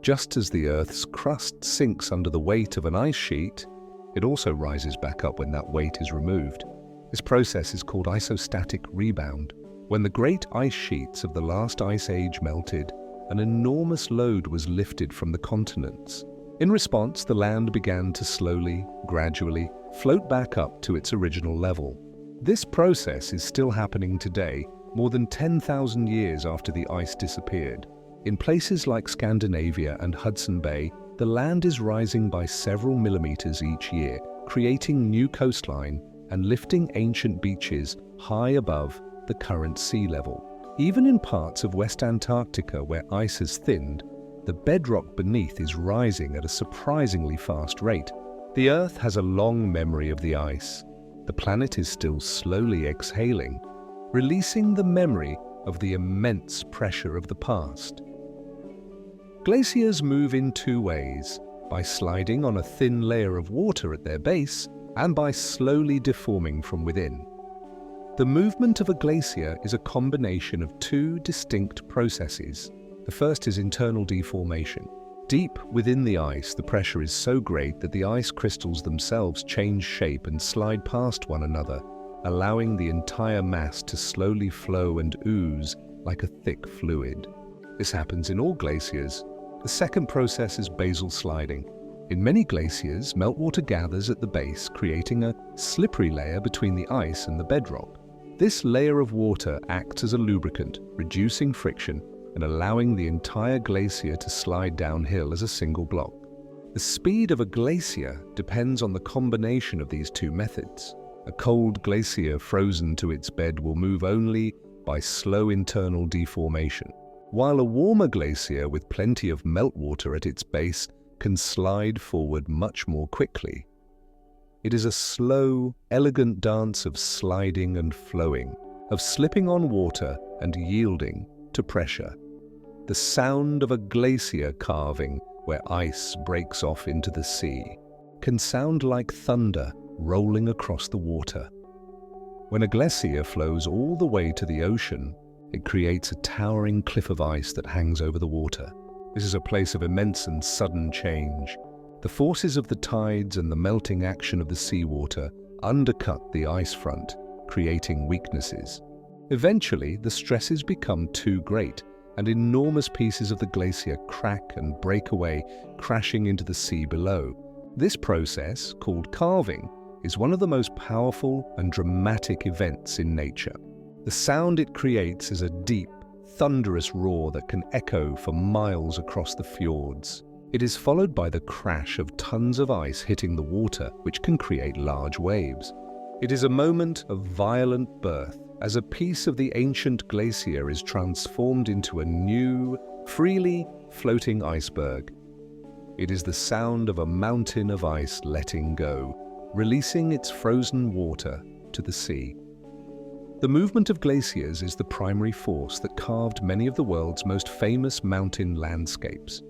Just as the Earth's crust sinks under the weight of an ice sheet, it also rises back up when that weight is removed. This process is called isostatic rebound. When the great ice sheets of the last ice age melted, an enormous load was lifted from the continents. In response, the land began to slowly, gradually, float back up to its original level. This process is still happening today, more than 10,000 years after the ice disappeared. In places like Scandinavia and Hudson Bay, the land is rising by several millimeters each year, creating new coastline and lifting ancient beaches high above the current sea level. Even in parts of West Antarctica where ice has thinned, the bedrock beneath is rising at a surprisingly fast rate. The Earth has a long memory of the ice. The planet is still slowly exhaling, releasing the memory of the immense pressure of the past. Glaciers move in two ways, by sliding on a thin layer of water at their base and by slowly deforming from within. The movement of a glacier is a combination of two distinct processes. The first is internal deformation. Deep within the ice, the pressure is so great that the ice crystals themselves change shape and slide past one another, allowing the entire mass to slowly flow and ooze like a thick fluid. This happens in all glaciers. The second process is basal sliding. In many glaciers, meltwater gathers at the base, creating a slippery layer between the ice and the bedrock. This layer of water acts as a lubricant, reducing friction and allowing the entire glacier to slide downhill as a single block. The speed of a glacier depends on the combination of these two methods. A cold glacier frozen to its bed will move only by slow internal deformation, while a warmer glacier with plenty of meltwater at its base can slide forward much more quickly. It is a slow, elegant dance of sliding and flowing, of slipping on water and yielding to pressure. The sound of a glacier calving where ice breaks off into the sea can sound like thunder rolling across the water. When a glacier flows all the way to the ocean, it creates a towering cliff of ice that hangs over the water. This is a place of immense and sudden change. The forces of the tides and the melting action of the seawater undercut the ice front, creating weaknesses. Eventually, the stresses become too great, and enormous pieces of the glacier crack and break away, crashing into the sea below. This process, called calving, is one of the most powerful and dramatic events in nature. The sound it creates is a deep, thunderous roar that can echo for miles across the fjords. It is followed by the crash of tons of ice hitting the water, which can create large waves. It is a moment of violent birth, as a piece of the ancient glacier is transformed into a new, freely floating iceberg. It is the sound of a mountain of ice letting go, releasing its frozen water to the sea. The movement of glaciers is the primary force that carved many of the world's most famous mountain landscapes.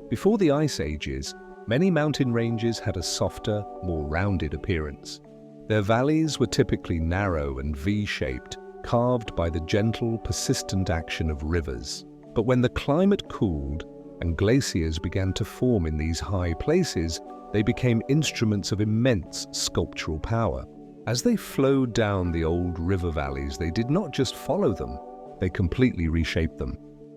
Before the ice ages, many mountain ranges had a softer, more rounded appearance. Their valleys were typically narrow and V-shaped, carved by the gentle, persistent action of rivers. But when the climate cooled and glaciers began to form in these high places, they became instruments of immense sculptural power. As they flowed down the old river valleys, they did not just follow them, they completely reshaped them.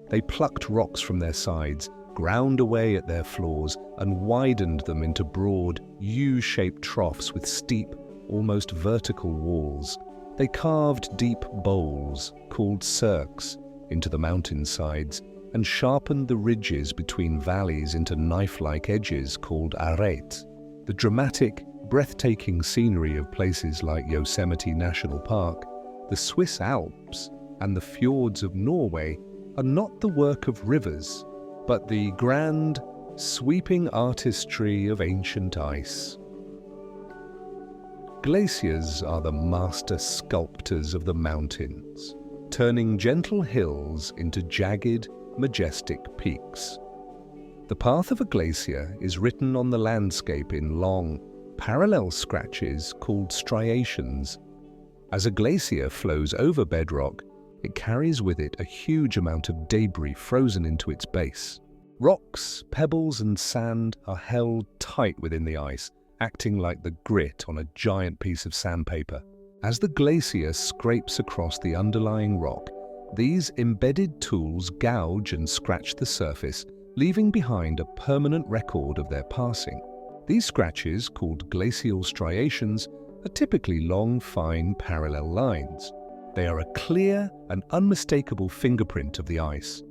They plucked rocks from their sides, ground away at their floors, and widened them into broad, U-shaped troughs with steep, almost vertical walls. They carved deep bowls, called cirques, into the mountainsides, and sharpened the ridges between valleys into knife-like edges called arêtes. The dramatic, breathtaking scenery of places like Yosemite National Park, the Swiss Alps, and the fjords of Norway are not the work of rivers, but the grand, sweeping artistry of ancient ice. Glaciers are the master sculptors of the mountains, turning gentle hills into jagged, majestic peaks. The path of a glacier is written on the landscape in long, parallel scratches called striations. As a glacier flows over bedrock, it carries with it a huge amount of debris frozen into its base. Rocks, pebbles, and sand are held tight within the ice, acting like the grit on a giant piece of sandpaper. As the glacier scrapes across the underlying rock, these embedded tools gouge and scratch the surface, leaving behind a permanent record of their passing. These scratches, called glacial striations, are typically long, fine, parallel lines. They are a clear and unmistakable fingerprint of the ice.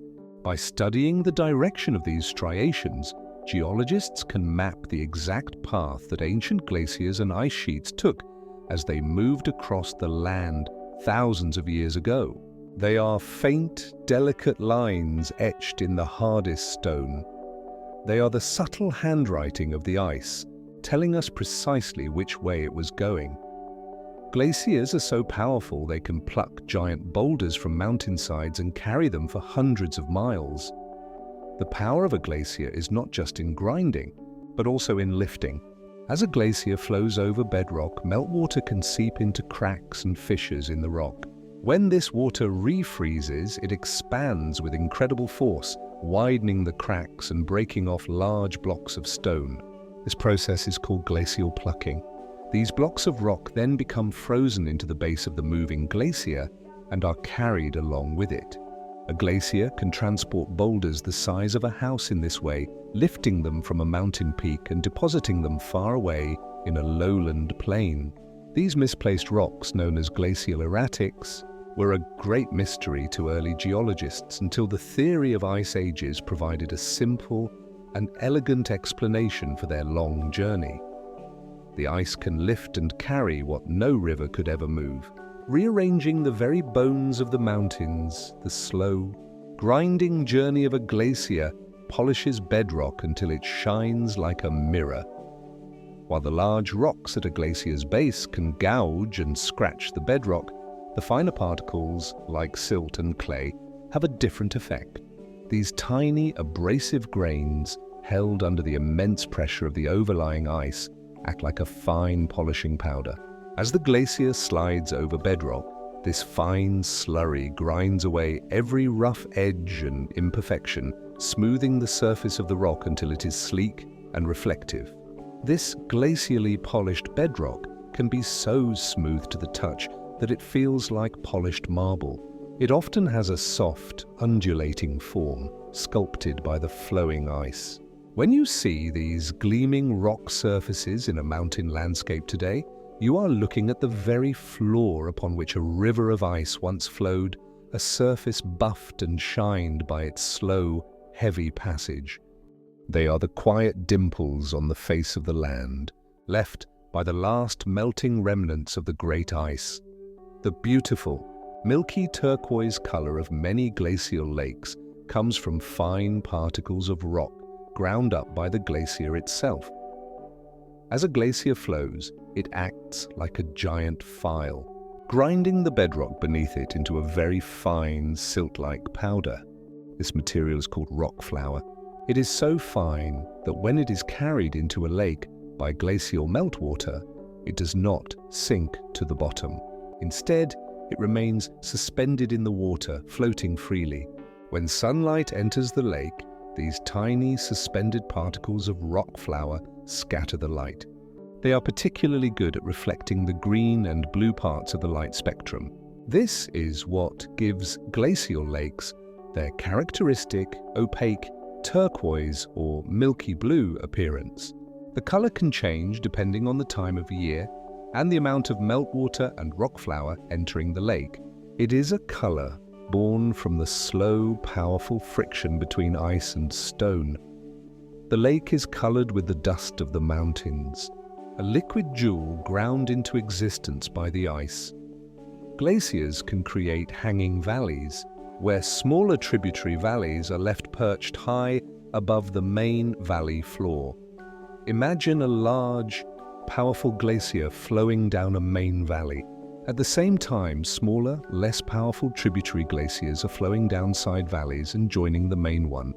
By studying the direction of these striations, geologists can map the exact path that ancient glaciers and ice sheets took as they moved across the land thousands of years ago. They are faint, delicate lines etched in the hardest stone. They are the subtle handwriting of the ice, telling us precisely which way it was going. Glaciers are so powerful they can pluck giant boulders from mountainsides and carry them for hundreds of miles. The power of a glacier is not just in grinding, but also in lifting. As a glacier flows over bedrock, meltwater can seep into cracks and fissures in the rock. When this water refreezes, it expands with incredible force, widening the cracks and breaking off large blocks of stone. This process is called glacial plucking. These blocks of rock then become frozen into the base of the moving glacier and are carried along with it. A glacier can transport boulders the size of a house in this way, lifting them from a mountain peak and depositing them far away in a lowland plain. These misplaced rocks, known as glacial erratics, were a great mystery to early geologists until the theory of ice ages provided a simple an elegant explanation for their long journey. The ice can lift and carry what no river could ever move, rearranging the very bones of the mountains. The slow, grinding journey of a glacier polishes bedrock until it shines like a mirror. While the large rocks at a glacier's base can gouge and scratch the bedrock, the finer particles, like silt and clay, have a different effect. These tiny, abrasive grains, held under the immense pressure of the overlying ice, act like a fine polishing powder. As the glacier slides over bedrock, this fine slurry grinds away every rough edge and imperfection, smoothing the surface of the rock until it is sleek and reflective. This glacially polished bedrock can be so smooth to the touch that it feels like polished marble. It often has a soft, undulating form, sculpted by the flowing ice. When you see these gleaming rock surfaces in a mountain landscape today, you are looking at the very floor upon which a river of ice once flowed, a surface buffed and shined by its slow, heavy passage. They are the quiet dimples on the face of the land, left by the last melting remnants of the great ice. The beautiful, milky turquoise color of many glacial lakes comes from fine particles of rock ground up by the glacier itself. As a glacier flows, it acts like a giant file, grinding the bedrock beneath it into a very fine, silt-like powder. This material is called rock flour. It is so fine that when it is carried into a lake by glacial meltwater, it does not sink to the bottom. Instead, it remains suspended in the water, floating freely. When sunlight enters the lake, these tiny suspended particles of rock flour scatter the light. They are particularly good at reflecting the green and blue parts of the light spectrum. This is what gives glacial lakes their characteristic, opaque, turquoise or milky blue appearance. The color can change depending on the time of year and the amount of meltwater and rock flour entering the lake. It is a color born from the slow, powerful friction between ice and stone. The lake is colored with the dust of the mountains, a liquid jewel ground into existence by the ice. Glaciers can create hanging valleys, where smaller tributary valleys are left perched high above the main valley floor. Imagine a large, powerful glacier flowing down a main valley. At the same time, smaller, less powerful tributary glaciers are flowing down side valleys and joining the main one.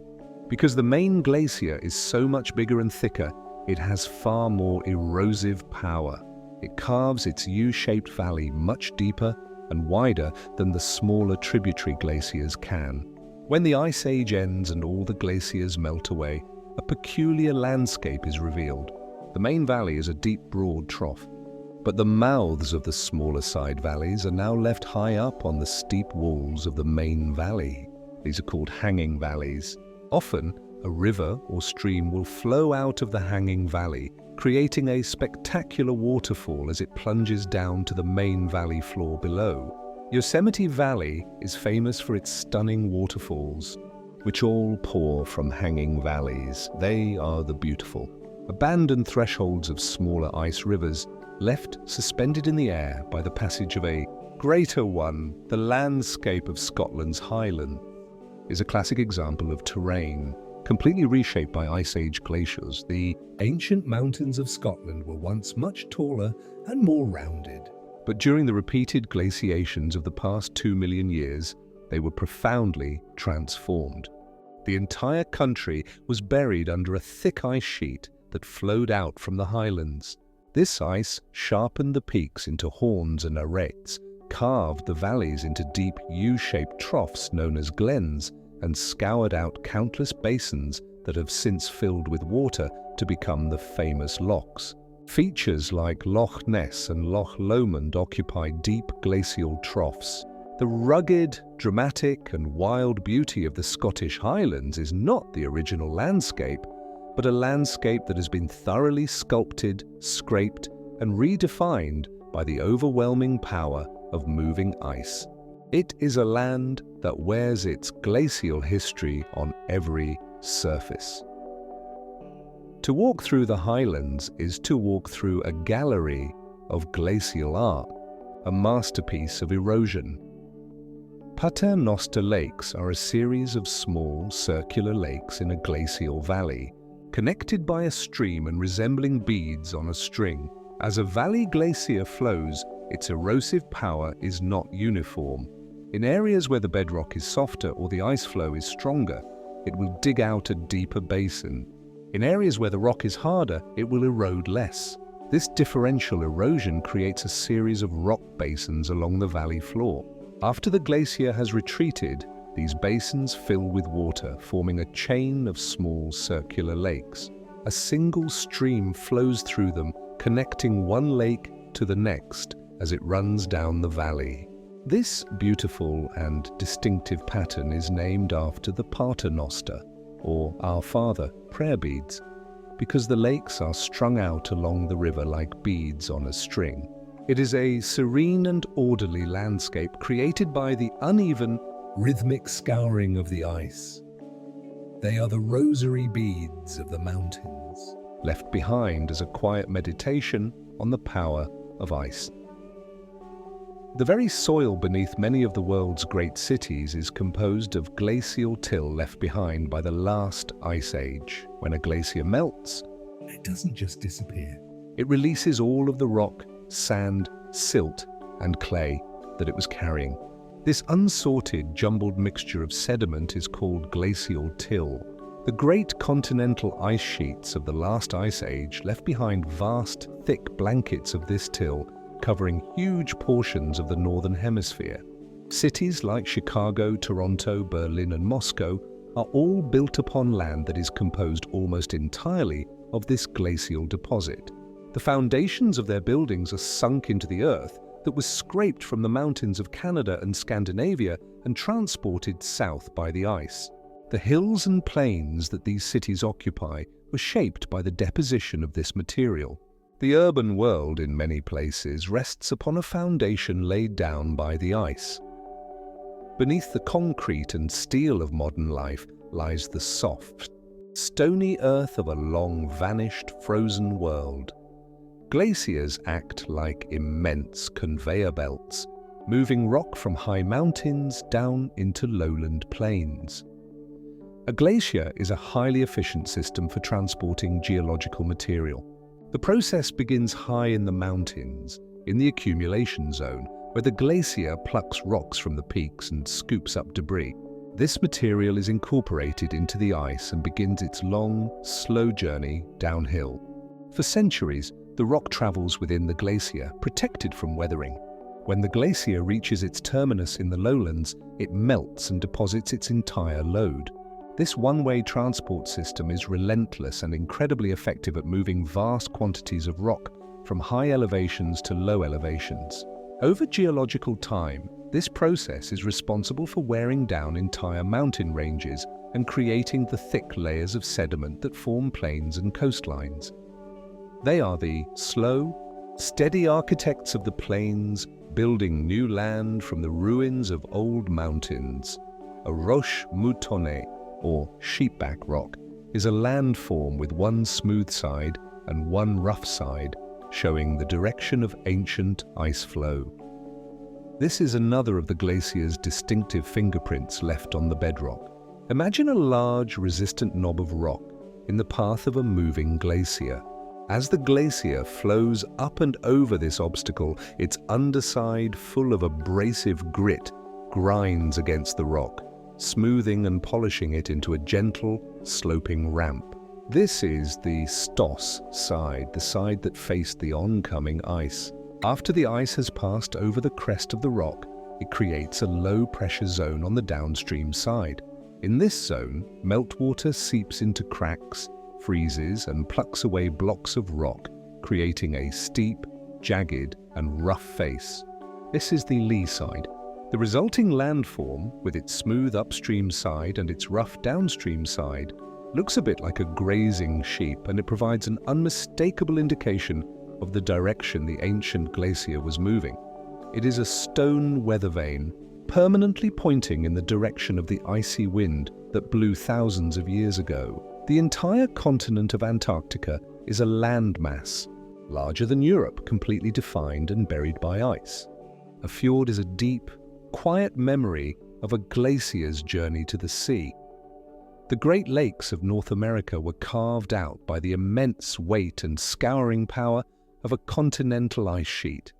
Because the main glacier is so much bigger and thicker, it has far more erosive power. It carves its U-shaped valley much deeper and wider than the smaller tributary glaciers can. When the Ice Age ends and all the glaciers melt away, a peculiar landscape is revealed. The main valley is a deep, broad trough, but the mouths of the smaller side valleys are now left high up on the steep walls of the main valley. These are called hanging valleys. Often, a river or stream will flow out of the hanging valley, creating a spectacular waterfall as it plunges down to the main valley floor below. Yosemite Valley is famous for its stunning waterfalls, which all pour from hanging valleys. They are the beautiful, abandoned thresholds of smaller ice rivers, left suspended in the air by the passage of a greater one. The landscape of Scotland's Highland is a classic example of terrain completely reshaped by Ice Age glaciers. The ancient mountains of Scotland were once much taller and more rounded, but during the repeated glaciations of the past 2 million years, they were profoundly transformed. The entire country was buried under a thick ice sheet that flowed out from the highlands. This ice sharpened the peaks into horns and arêtes, carved the valleys into deep U-shaped troughs known as glens, and scoured out countless basins that have since filled with water to become the famous lochs. Features like Loch Ness and Loch Lomond occupy deep glacial troughs. The rugged, dramatic and wild beauty of the Scottish Highlands is not the original landscape, but a landscape that has been thoroughly sculpted, scraped and redefined by the overwhelming power of moving ice. It is a land that wears its glacial history on every surface. To walk through the highlands is to walk through a gallery of glacial art, a masterpiece of erosion. Paternoster lakes are a series of small, circular lakes in a glacial valley, connected by a stream and resembling beads on a string. As a valley glacier flows, its erosive power is not uniform. In areas where the bedrock is softer or the ice flow is stronger, it will dig out a deeper basin. In areas where the rock is harder, it will erode less. This differential erosion creates a series of rock basins along the valley floor. After the glacier has retreated, these basins fill with water, forming a chain of small circular lakes. A single stream flows through them, connecting one lake to the next as it runs down the valley. This beautiful and distinctive pattern is named after the Paternoster, or Our Father, prayer beads, because the lakes are strung out along the river like beads on a string. It is a serene and orderly landscape created by the uneven, rhythmic scouring of the ice. They are the rosary beads of the mountains, left behind as a quiet meditation on the power of ice. The very soil beneath many of the world's great cities is composed of glacial till left behind by the last ice age. When a glacier melts, it doesn't just disappear. It releases all of the rock, sand, silt, and clay that it was carrying. This unsorted, jumbled mixture of sediment is called glacial till. The great continental ice sheets of the last ice age left behind vast, thick blankets of this till, covering huge portions of the northern hemisphere. Cities like Chicago, Toronto, Berlin, and Moscow are all built upon land that is composed almost entirely of this glacial deposit. The foundations of their buildings are sunk into the earth that was scraped from the mountains of Canada and Scandinavia and transported south by the ice. The hills and plains that these cities occupy were shaped by the deposition of this material. The urban world in many places rests upon a foundation laid down by the ice. Beneath the concrete and steel of modern life lies the soft, stony earth of a long-vanished, frozen world. Glaciers act like immense conveyor belts, moving rock from high mountains down into lowland plains. A glacier is a highly efficient system for transporting geological material. The process begins high in the mountains, in the accumulation zone, where the glacier plucks rocks from the peaks and scoops up debris. This material is incorporated into the ice and begins its long, slow journey downhill. For centuries, the rock travels within the glacier, protected from weathering. When the glacier reaches its terminus in the lowlands, it melts and deposits its entire load. This one-way transport system is relentless and incredibly effective at moving vast quantities of rock from high elevations to low elevations. Over geological time, this process is responsible for wearing down entire mountain ranges and creating the thick layers of sediment that form plains and coastlines. They are the slow, steady architects of the plains, building new land from the ruins of old mountains. A roche moutonné, or sheepback rock, is a landform with one smooth side and one rough side, showing the direction of ancient ice flow. This is another of the glacier's distinctive fingerprints left on the bedrock. Imagine a large, resistant knob of rock in the path of a moving glacier. As the glacier flows up and over this obstacle, its underside, full of abrasive grit, grinds against the rock, smoothing and polishing it into a gentle, sloping ramp. This is the stoss side, the side that faced the oncoming ice. After the ice has passed over the crest of the rock, it creates a low-pressure zone on the downstream side. In this zone, meltwater seeps into cracks, freezes, and plucks away blocks of rock, creating a steep, jagged, and rough face. This is the lee side. The resulting landform, with its smooth upstream side and its rough downstream side, looks a bit like a grazing sheep, and it provides an unmistakable indication of the direction the ancient glacier was moving. It is a stone weather vane, permanently pointing in the direction of the icy wind that blew thousands of years ago. The entire continent of Antarctica is a landmass, larger than Europe, completely defined and buried by ice. A fjord is a deep, quiet memory of a glacier's journey to the sea. The Great Lakes of North America were carved out by the immense weight and scouring power of a continental ice sheet.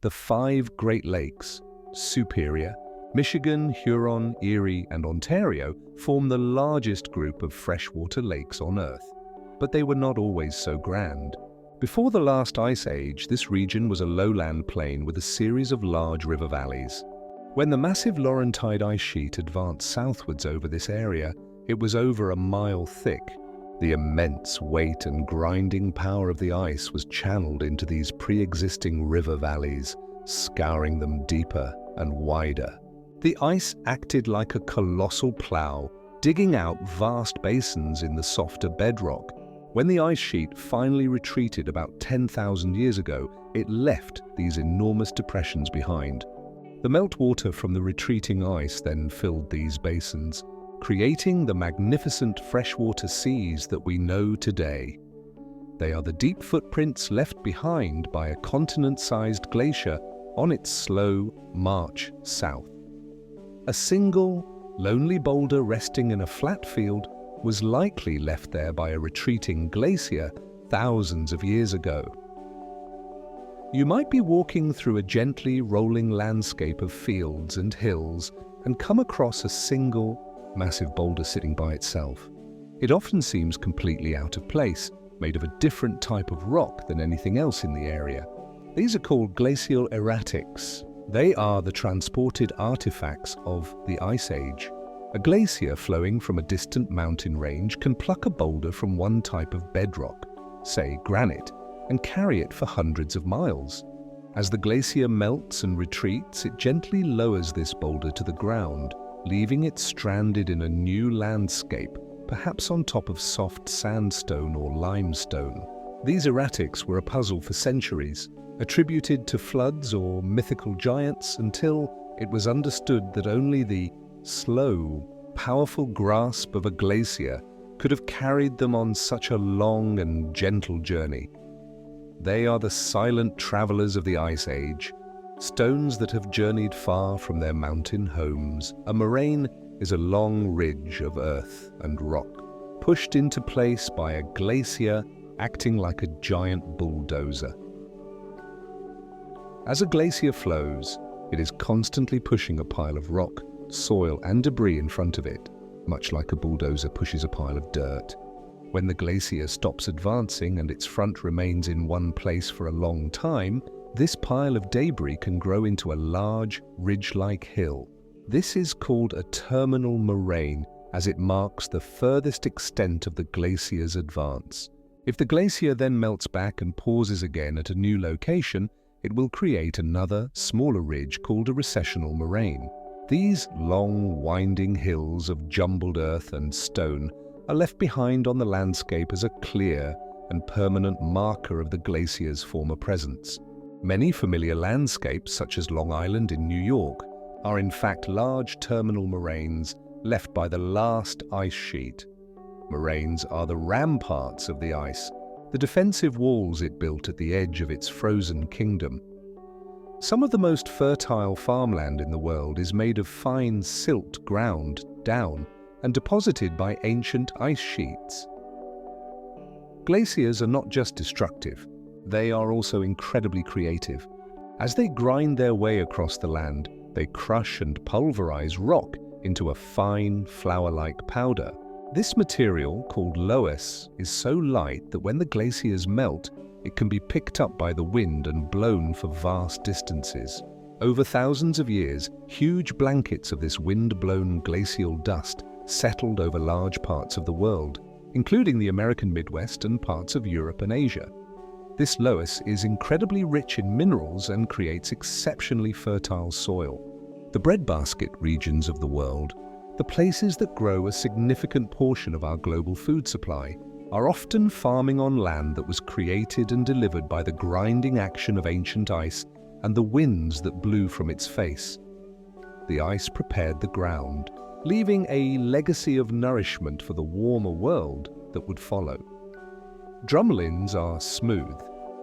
The 5 Great Lakes, Superior, Michigan, Huron, Erie, and Ontario, form the largest group of freshwater lakes on Earth, but they were not always so grand. Before the last ice age, this region was a lowland plain with a series of large river valleys. When the massive Laurentide ice sheet advanced southwards over this area, it was over a mile thick. The immense weight and grinding power of the ice was channeled into these pre-existing river valleys, scouring them deeper and wider. The ice acted like a colossal plough, digging out vast basins in the softer bedrock. When the ice sheet finally retreated about 10,000 years ago, it left these enormous depressions behind. The meltwater from the retreating ice then filled these basins, creating the magnificent freshwater seas that we know today. They are the deep footprints left behind by a continent-sized glacier on its slow march south. A single, lonely boulder resting in a flat field was likely left there by a retreating glacier thousands of years ago. You might be walking through a gently rolling landscape of fields and hills and come across a single, massive boulder sitting by itself. It often seems completely out of place, made of a different type of rock than anything else in the area. These are called glacial erratics. They are the transported artifacts of the Ice Age. A glacier flowing from a distant mountain range can pluck a boulder from one type of bedrock, say granite, and carry it for hundreds of miles. As the glacier melts and retreats, it gently lowers this boulder to the ground, leaving it stranded in a new landscape, perhaps on top of soft sandstone or limestone. These erratics were a puzzle for centuries, attributed to floods or mythical giants, until it was understood that only the slow, powerful grasp of a glacier could have carried them on such a long and gentle journey. They are the silent travelers of the Ice Age, stones that have journeyed far from their mountain homes. A moraine is a long ridge of earth and rock, pushed into place by a glacier acting like a giant bulldozer. As a glacier flows, it is constantly pushing a pile of rock, soil, and debris in front of it, much like a bulldozer pushes a pile of dirt. When the glacier stops advancing and its front remains in one place for a long time, this pile of debris can grow into a large, ridge-like hill. This is called a terminal moraine, as it marks the furthest extent of the glacier's advance. If the glacier then melts back and pauses again at a new location, it will create another, smaller ridge called a recessional moraine. These long, winding hills of jumbled earth and stone are left behind on the landscape as a clear and permanent marker of the glacier's former presence. Many familiar landscapes, such as Long Island in New York, are in fact large terminal moraines left by the last ice sheet. Moraines are the ramparts of the ice, the defensive walls it built at the edge of its frozen kingdom. Some of the most fertile farmland in the world is made of fine silt ground down and deposited by ancient ice sheets. Glaciers are not just destructive, they are also incredibly creative. As they grind their way across the land, they crush and pulverize rock into a fine, flour-like powder. This material, called loess, is so light that when the glaciers melt, it can be picked up by the wind and blown for vast distances. Over thousands of years, huge blankets of this wind-blown glacial dust settled over large parts of the world, including the American Midwest and parts of Europe and Asia. This loess is incredibly rich in minerals and creates exceptionally fertile soil. The breadbasket regions of the world, the places that grow a significant portion of our global food supply, are often farming on land that was created and delivered by the grinding action of ancient ice and the winds that blew from its face. The ice prepared the ground, leaving a legacy of nourishment for the warmer world that would follow. Drumlins are smooth,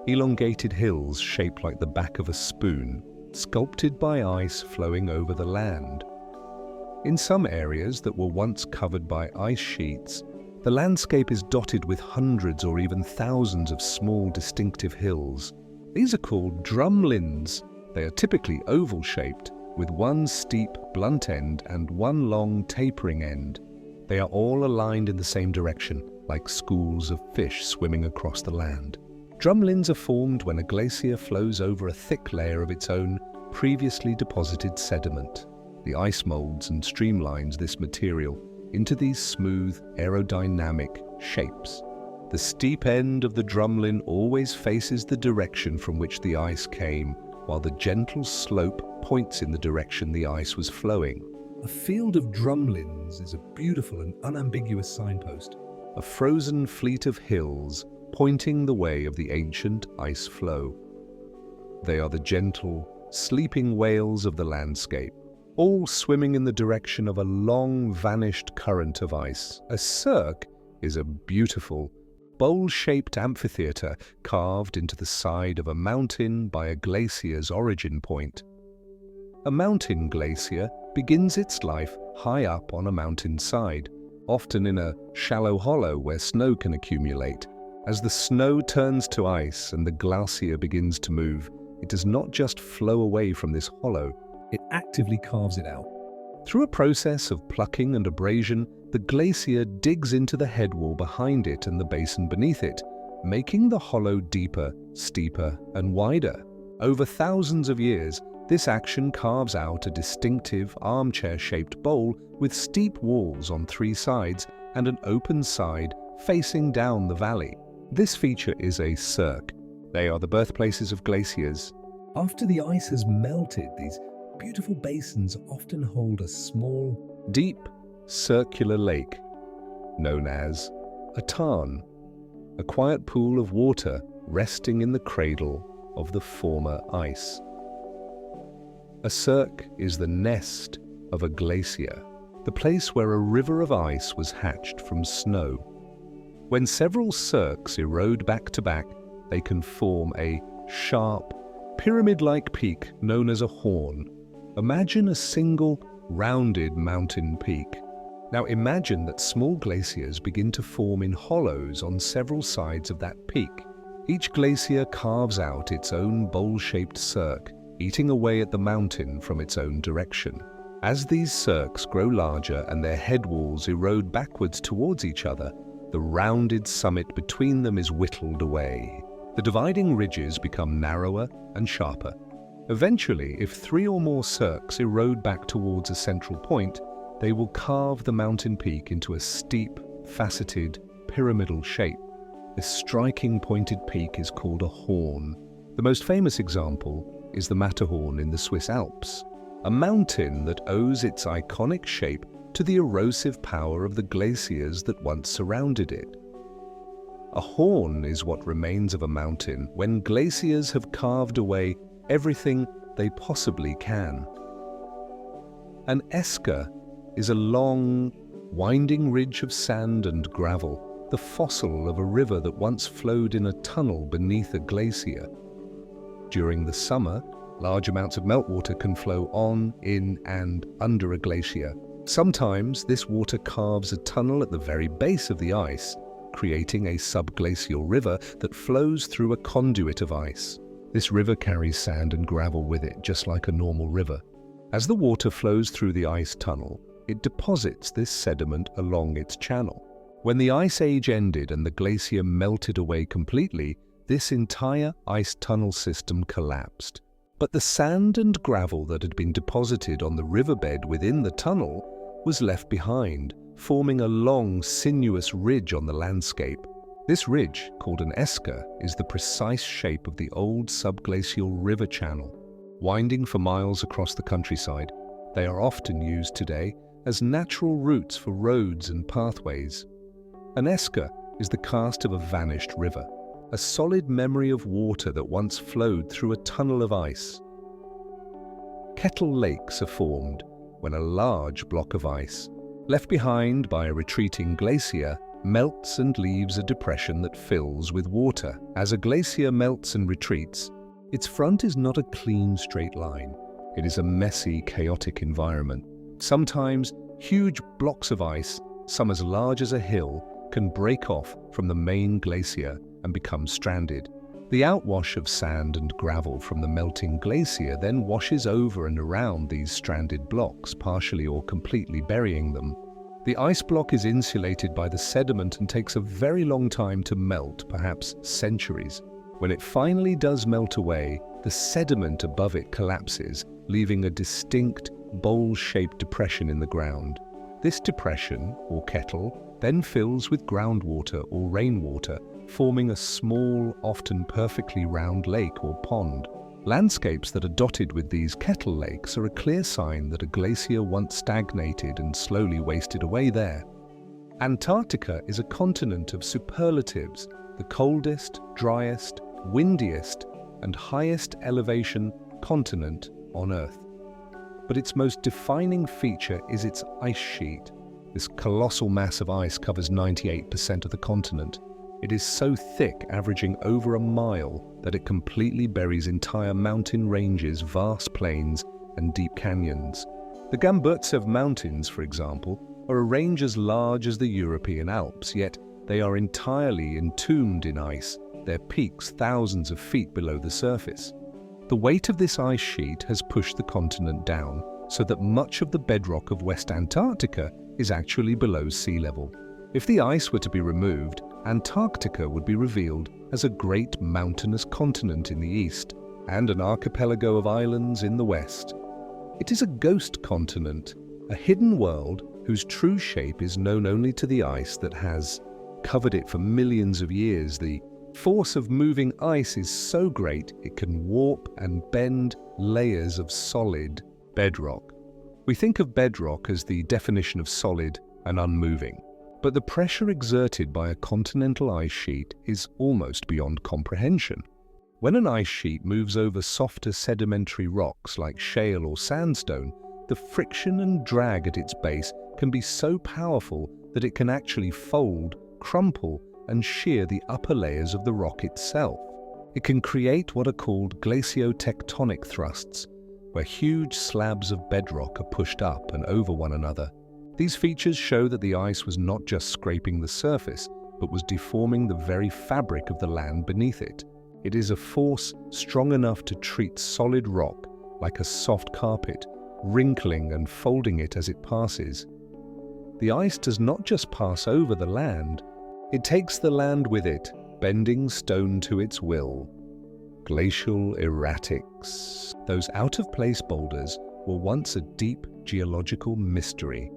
elongated hills shaped like the back of a spoon, sculpted by ice flowing over the land. In some areas that were once covered by ice sheets, the landscape is dotted with hundreds or even thousands of small distinctive hills. These are called drumlins. They are typically oval-shaped, with one steep, blunt end and one long, tapering end. They are all aligned in the same direction, like schools of fish swimming across the land. Drumlins are formed when a glacier flows over a thick layer of its own previously deposited sediment. The ice molds and streamlines this material into these smooth, aerodynamic shapes. The steep end of the drumlin always faces the direction from which the ice came, while the gentle slope points in the direction the ice was flowing. A field of drumlins is a beautiful and unambiguous signpost, a frozen fleet of hills pointing the way of the ancient ice flow. They are the gentle, sleeping whales of the landscape, all swimming in the direction of a long-vanished current of ice. A cirque is a beautiful, bowl-shaped amphitheater carved into the side of a mountain by a glacier's origin point. A mountain glacier begins its life high up on a mountainside, often in a shallow hollow where snow can accumulate. As the snow turns to ice and the glacier begins to move, it does not just flow away from this hollow, it actively carves it out. Through a process of plucking and abrasion, the glacier digs into the headwall behind it and the basin beneath it, making the hollow deeper, steeper, and wider. Over thousands of years, this action carves out a distinctive armchair-shaped bowl with steep walls on three sides and an open side facing down the valley. This feature is a cirque. They are the birthplaces of glaciers. After the ice has melted, these beautiful basins often hold a small, deep, circular lake, known as a tarn, a quiet pool of water resting in the cradle of the former ice. A cirque is the nest of a glacier, the place where a river of ice was hatched from snow. When several cirques erode back to back, they can form a sharp, pyramid-like peak known as a horn. Imagine a single, rounded mountain peak. Now imagine that small glaciers begin to form in hollows on several sides of that peak. Each glacier carves out its own bowl-shaped cirque, eating away at the mountain from its own direction. As these cirques grow larger and their headwalls erode backwards towards each other, the rounded summit between them is whittled away. The dividing ridges become narrower and sharper. Eventually, if three or more cirques erode back towards a central point, they will carve the mountain peak into a steep, faceted, pyramidal shape. This striking pointed peak is called a horn. The most famous example is the Matterhorn in the Swiss Alps, a mountain that owes its iconic shape to the erosive power of the glaciers that once surrounded it. A horn is what remains of a mountain when glaciers have carved away everything they possibly can. An esker is a long, winding ridge of sand and gravel, the fossil of a river that once flowed in a tunnel beneath a glacier. During the summer, large amounts of meltwater can flow on, in, and under a glacier. Sometimes this water carves a tunnel at the very base of the ice, creating a subglacial river that flows through a conduit of ice. This river carries sand and gravel with it, just like a normal river. As the water flows through the ice tunnel, it deposits this sediment along its channel. When the ice age ended and the glacier melted away completely, this entire ice tunnel system collapsed. But the sand and gravel that had been deposited on the riverbed within the tunnel was left behind, forming a long, sinuous ridge on the landscape. This ridge, called an esker, is the precise shape of the old subglacial river channel. Winding for miles across the countryside, they are often used today as natural routes for roads and pathways. An esker is the cast of a vanished river, a solid memory of water that once flowed through a tunnel of ice. Kettle lakes are formed when a large block of ice, left behind by a retreating glacier, melts and leaves a depression that fills with water. As a glacier melts and retreats, its front is not a clean straight line. It is a messy, chaotic environment. Sometimes, huge blocks of ice, some as large as a hill, can break off from the main glacier and become stranded. The outwash of sand and gravel from the melting glacier then washes over and around these stranded blocks, partially or completely burying them. The ice block is insulated by the sediment and takes a very long time to melt, perhaps centuries. When it finally does melt away, the sediment above it collapses, leaving a distinct, bowl-shaped depression in the ground. This depression, or kettle, then fills with groundwater or rainwater, forming a small, often perfectly round lake or pond. Landscapes that are dotted with these kettle lakes are a clear sign that a glacier once stagnated and slowly wasted away there. Antarctica is a continent of superlatives, the coldest, driest, windiest, and highest elevation continent on Earth. But its most defining feature is its ice sheet. This colossal mass of ice covers 98% of the continent. It is so thick, averaging over a mile, that it completely buries entire mountain ranges, vast plains, and deep canyons. The Gamburtsev Mountains, for example, are a range as large as the European Alps, yet they are entirely entombed in ice, their peaks thousands of feet below the surface. The weight of this ice sheet has pushed the continent down, so that much of the bedrock of West Antarctica is actually below sea level. If the ice were to be removed, Antarctica would be revealed as a great mountainous continent in the east and an archipelago of islands in the west. It is a ghost continent, a hidden world whose true shape is known only to the ice that has covered it for millions of years. The force of moving ice is so great it can warp and bend layers of solid bedrock. We think of bedrock as the definition of solid and unmoving. But the pressure exerted by a continental ice sheet is almost beyond comprehension. When an ice sheet moves over softer sedimentary rocks like shale or sandstone, the friction and drag at its base can be so powerful that it can actually fold, crumple, and shear the upper layers of the rock itself. It can create what are called glaciotectonic thrusts, where huge slabs of bedrock are pushed up and over one another. These features show that the ice was not just scraping the surface, but was deforming the very fabric of the land beneath it. It is a force strong enough to treat solid rock like a soft carpet, wrinkling and folding it as it passes. The ice does not just pass over the land, it takes the land with it, bending stone to its will. Glacial erratics. Those out-of-place boulders were once a deep geological mystery.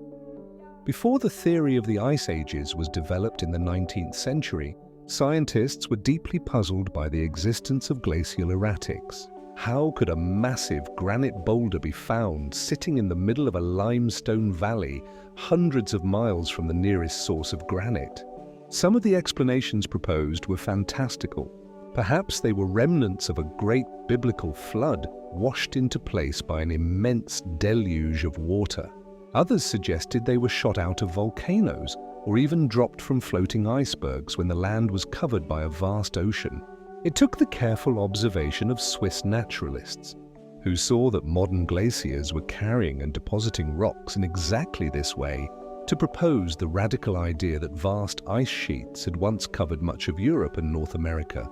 Before the theory of the ice ages was developed in the 19th century, scientists were deeply puzzled by the existence of glacial erratics. How could a massive granite boulder be found sitting in the middle of a limestone valley, hundreds of miles from the nearest source of granite? Some of the explanations proposed were fantastical. Perhaps they were remnants of a great biblical flood washed into place by an immense deluge of water. Others suggested they were shot out of volcanoes or even dropped from floating icebergs when the land was covered by a vast ocean. It took the careful observation of Swiss naturalists, who saw that modern glaciers were carrying and depositing rocks in exactly this way, to propose the radical idea that vast ice sheets had once covered much of Europe and North America.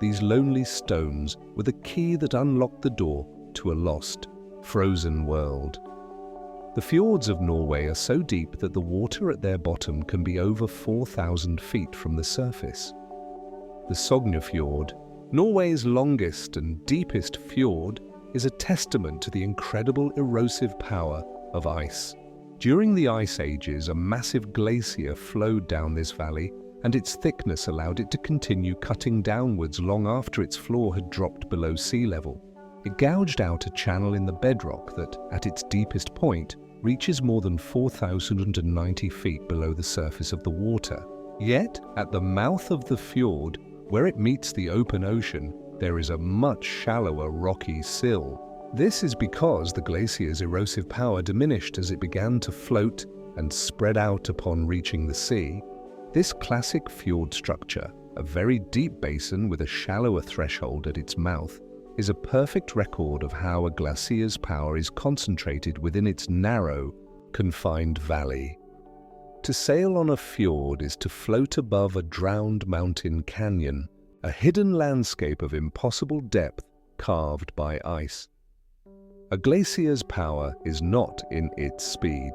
These lonely stones were the key that unlocked the door to a lost, frozen world. The fjords of Norway are so deep that the water at their bottom can be over 4,000 feet from the surface. The Sognefjord, Norway's longest and deepest fjord, is a testament to the incredible erosive power of ice. During the ice ages, a massive glacier flowed down this valley, and its thickness allowed it to continue cutting downwards long after its floor had dropped below sea level. It gouged out a channel in the bedrock that, at its deepest point, reaches more than 4,090 feet below the surface of the water. Yet, at the mouth of the fjord, where it meets the open ocean, there is a much shallower rocky sill, This is because the glacier's erosive power diminished as it began to float and spread out upon reaching the sea. This classic fjord structure, a very deep basin with a shallower threshold at its mouth, is a perfect record of how a glacier's power is concentrated within its narrow, confined valley. To sail on a fjord is to float above a drowned mountain canyon, a hidden landscape of impossible depth carved by ice. A glacier's power is not in its speed,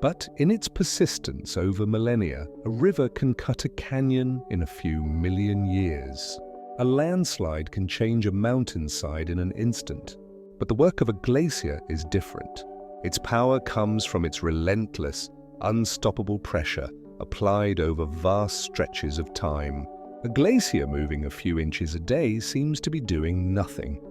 but in its persistence over millennia. A river can cut a canyon in a few million years. A landslide can change a mountainside in an instant. But the work of a glacier is different. Its power comes from its relentless, unstoppable pressure applied over vast stretches of time. A glacier moving a few inches a day seems to be doing nothing.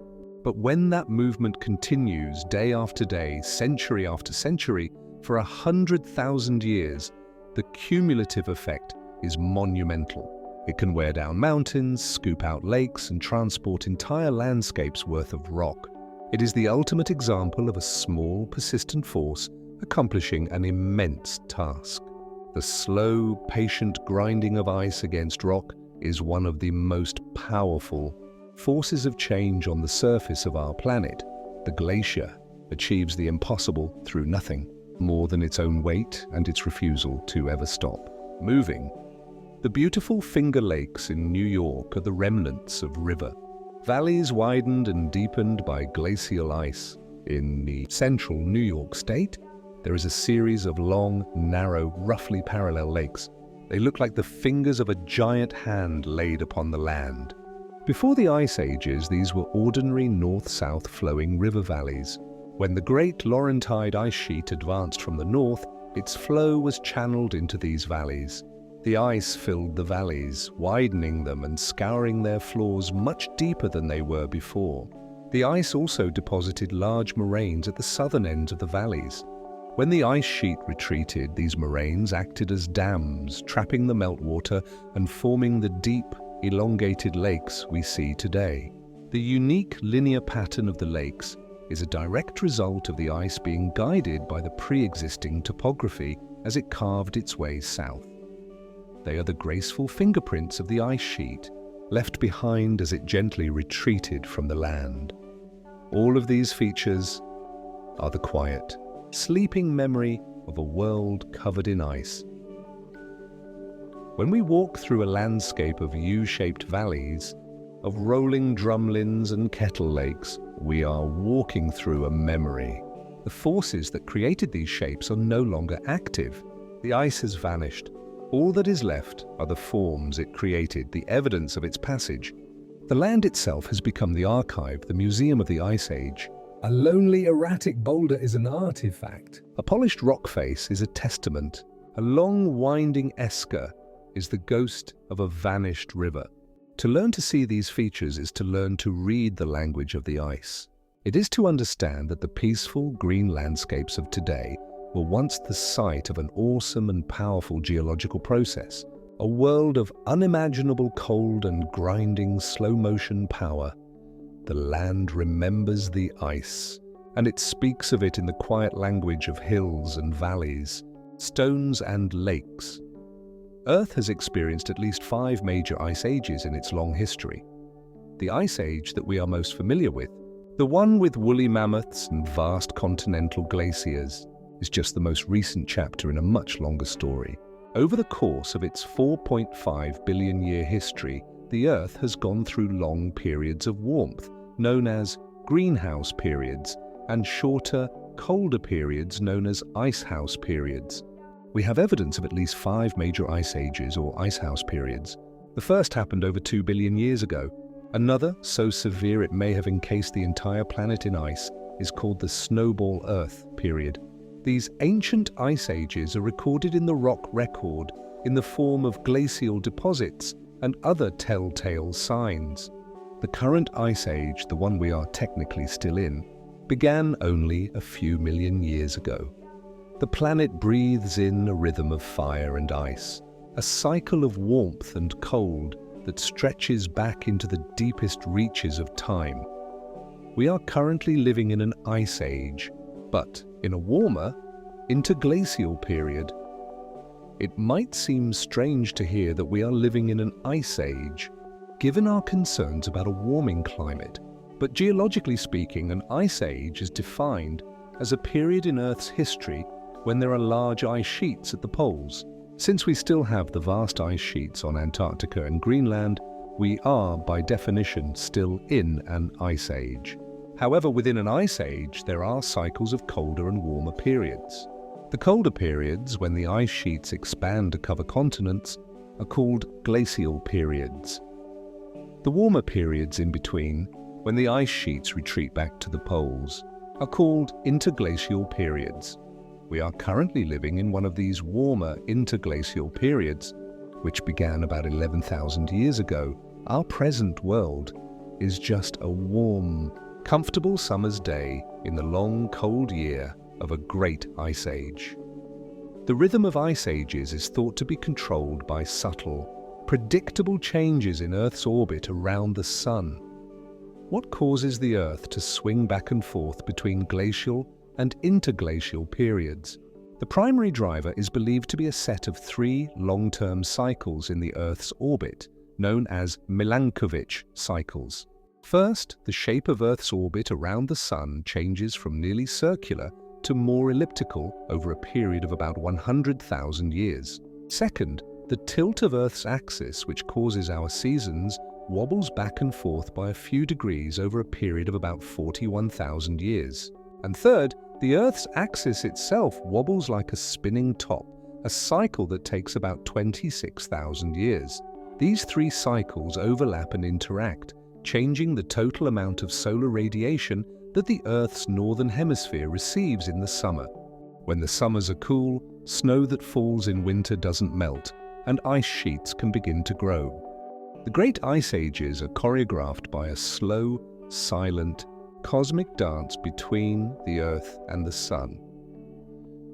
But when that movement continues day after day, century after century, for 100,000 years, the cumulative effect is monumental. It can wear down mountains, scoop out lakes, and transport entire landscapes worth of rock. It is the ultimate example of a small, persistent force accomplishing an immense task. The slow, patient grinding of ice against rock is one of the most powerful forces of change on the surface of our planet. The glacier achieves the impossible through nothing more than its own weight and its refusal to ever stop moving. The beautiful Finger Lakes in New York are the remnants of river. Valleys widened and deepened by glacial ice. In the central New York state, there is a series of long, narrow, roughly parallel lakes. They look like the fingers of a giant hand laid upon the land. Before the Ice Ages, these were ordinary north-south flowing river valleys. When the great Laurentide ice sheet advanced from the north, its flow was channeled into these valleys. The ice filled the valleys, widening them and scouring their floors much deeper than they were before. The ice also deposited large moraines at the southern ends of the valleys. When the ice sheet retreated, these moraines acted as dams, trapping the meltwater and forming the deep, elongated lakes we see today. The unique linear pattern of the lakes is a direct result of the ice being guided by the pre-existing topography as it carved its way south. They are the graceful fingerprints of the ice sheet, left behind as it gently retreated from the land. All of these features are the quiet, sleeping memory of a world covered in ice. When we walk through a landscape of U-shaped valleys, of rolling drumlins and kettle lakes, we are walking through a memory. The forces that created these shapes are no longer active. The ice has vanished. All that is left are the forms it created, the evidence of its passage. The land itself has become the archive, the museum of the Ice Age. A lonely, erratic boulder is an artifact. A polished rock face is a testament. A long, winding esker is the ghost of a vanished river. To learn to see these features is to learn to read the language of the ice. It is to understand that the peaceful, green landscapes of today were once the site of an awesome and powerful geological process, a world of unimaginable cold and grinding slow-motion power. The land remembers the ice, and it speaks of it in the quiet language of hills and valleys, stones and lakes. Earth has experienced at least 5 major ice ages in its long history. The ice age that we are most familiar with, the one with woolly mammoths and vast continental glaciers, is just the most recent chapter in a much longer story. Over the course of its 4.5 billion year history, the Earth has gone through long periods of warmth, known as greenhouse periods, and shorter, colder periods known as icehouse periods. We have evidence of at least 5 major ice ages or icehouse periods. The first happened over 2 billion years ago. Another, so severe it may have encased the entire planet in ice, is called the Snowball Earth period. These ancient ice ages are recorded in the rock record in the form of glacial deposits and other telltale signs. The current ice age, the one we are technically still in, began only a few million years ago. The planet breathes in a rhythm of fire and ice, a cycle of warmth and cold that stretches back into the deepest reaches of time. We are currently living in an ice age, but in a warmer, interglacial period. It might seem strange to hear that we are living in an ice age, given our concerns about a warming climate. But geologically speaking, an ice age is defined as a period in Earth's history when there are large ice sheets at the poles. Since we still have the vast ice sheets on Antarctica and Greenland, we are, by definition, still in an ice age. However, within an ice age, there are cycles of colder and warmer periods. The colder periods, when the ice sheets expand to cover continents, are called glacial periods. The warmer periods in between, when the ice sheets retreat back to the poles, are called interglacial periods. We are currently living in one of these warmer interglacial periods, which began about 11,000 years ago. Our present world is just a warm, comfortable summer's day in the long, cold year of a great ice age. The rhythm of ice ages is thought to be controlled by subtle, predictable changes in Earth's orbit around the Sun. What causes the Earth to swing back and forth between glacial and interglacial periods? The primary driver is believed to be a set of 3 long-term cycles in the Earth's orbit, known as Milankovitch cycles. First, the shape of Earth's orbit around the Sun changes from nearly circular to more elliptical over a period of about 100,000 years. Second, the tilt of Earth's axis, which causes our seasons, wobbles back and forth by a few degrees over a period of about 41,000 years. And third, the Earth's axis itself wobbles like a spinning top, a cycle that takes about 26,000 years. These 3 cycles overlap and interact, changing the total amount of solar radiation that the Earth's northern hemisphere receives in the summer. When the summers are cool, snow that falls in winter doesn't melt, and ice sheets can begin to grow. The great ice ages are choreographed by a slow, silent, cosmic dance between the Earth and the Sun.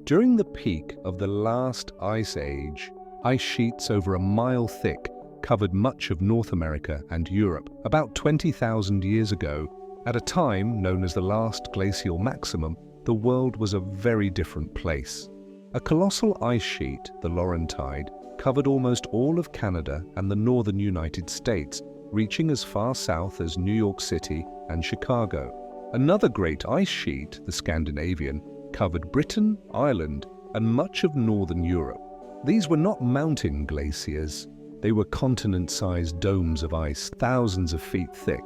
During the peak of the last ice age, ice sheets over a mile thick covered much of North America and Europe about 20,000 years ago. At a time known as the last glacial maximum, the world was a very different place. A colossal ice sheet, the Laurentide, covered almost all of Canada and the northern United States, reaching as far south as New York City and Chicago. Another great ice sheet, the Scandinavian, covered Britain, Ireland, and much of northern Europe. These were not mountain glaciers. They were continent-sized domes of ice, thousands of feet thick.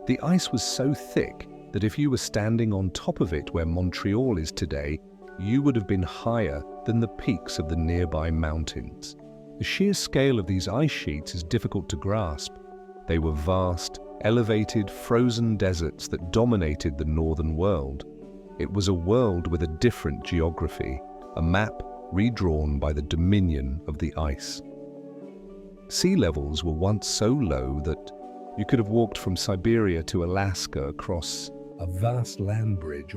The ice was so thick that if you were standing on top of it where Montreal is today, you would have been higher than the peaks of the nearby mountains. The sheer scale of these ice sheets is difficult to grasp. They were vast, elevated, frozen deserts that dominated the northern world. It was a world with a different geography, a map redrawn by the dominion of the ice. Sea levels were once so low that you could have walked from Siberia to Alaska across a vast land bridge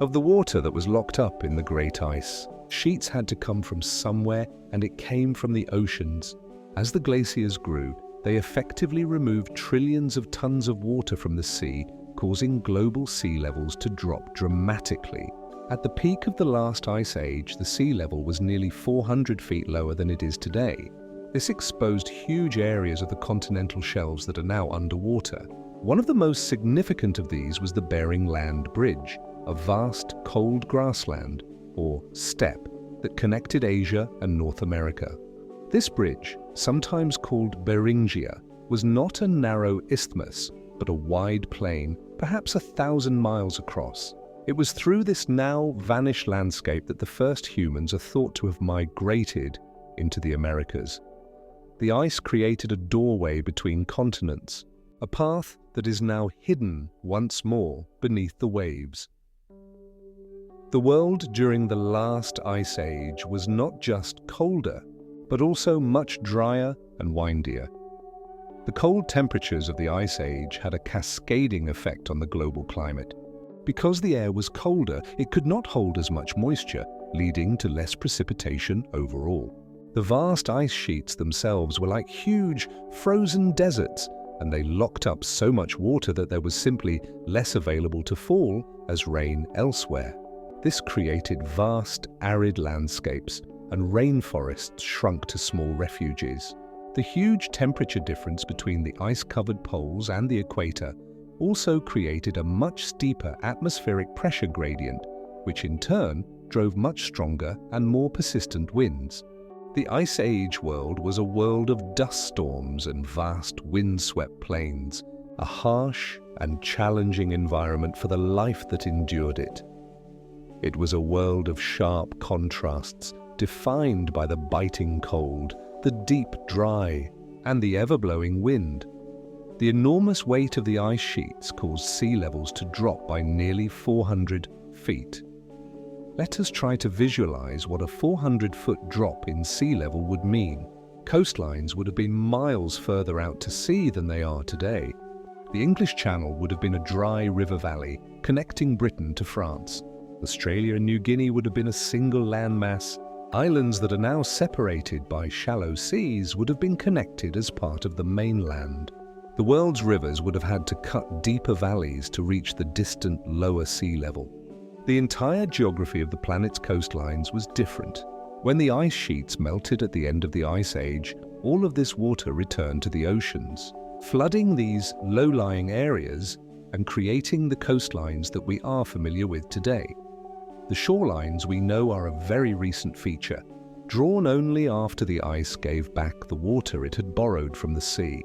of the water that was locked up in the great ice. Sheets had to come from somewhere, and it came from the oceans. As the glaciers grew, they effectively removed trillions of tons of water from the sea, causing global sea levels to drop dramatically. At the peak of the last ice age, the sea level was nearly 400 feet lower than it is today. This exposed huge areas of the continental shelves that are now underwater. One of the most significant of these was the Bering Land Bridge, a vast cold grassland, or steppe, that connected Asia and North America. This bridge, sometimes called Beringia, was not a narrow isthmus, but a wide plain, perhaps 1,000 miles across. It was through this now vanished landscape that the first humans are thought to have migrated into the Americas. The ice created a doorway between continents, a path that is now hidden once more beneath the waves. The world during the last ice age was not just colder, but also much drier and windier. The cold temperatures of the ice age had a cascading effect on the global climate. Because the air was colder, it could not hold as much moisture, leading to less precipitation overall. The vast ice sheets themselves were like huge, frozen deserts and they locked up so much water that there was simply less available to fall as rain elsewhere. This created vast, arid landscapes, and rainforests shrunk to small refuges. The huge temperature difference between the ice-covered poles and the equator also created a much steeper atmospheric pressure gradient, which in turn drove much stronger and more persistent winds. The Ice Age world was a world of dust storms and vast windswept plains, a harsh and challenging environment for the life that endured it. It was a world of sharp contrasts, defined by the biting cold, the deep dry, and the ever-blowing wind. The enormous weight of the ice sheets caused sea levels to drop by nearly 400 feet. Let us try to visualize what a 400-foot drop in sea level would mean. Coastlines would have been miles further out to sea than they are today. The English Channel would have been a dry river valley connecting Britain to France. Australia and New Guinea would have been a single landmass. Islands that are now separated by shallow seas would have been connected as part of the mainland. The world's rivers would have had to cut deeper valleys to reach the distant lower sea level. The entire geography of the planet's coastlines was different. When the ice sheets melted at the end of the Ice Age, all of this water returned to the oceans, flooding these low-lying areas and creating the coastlines that we are familiar with today. The shorelines we know are a very recent feature, drawn only after the ice gave back the water it had borrowed from the sea.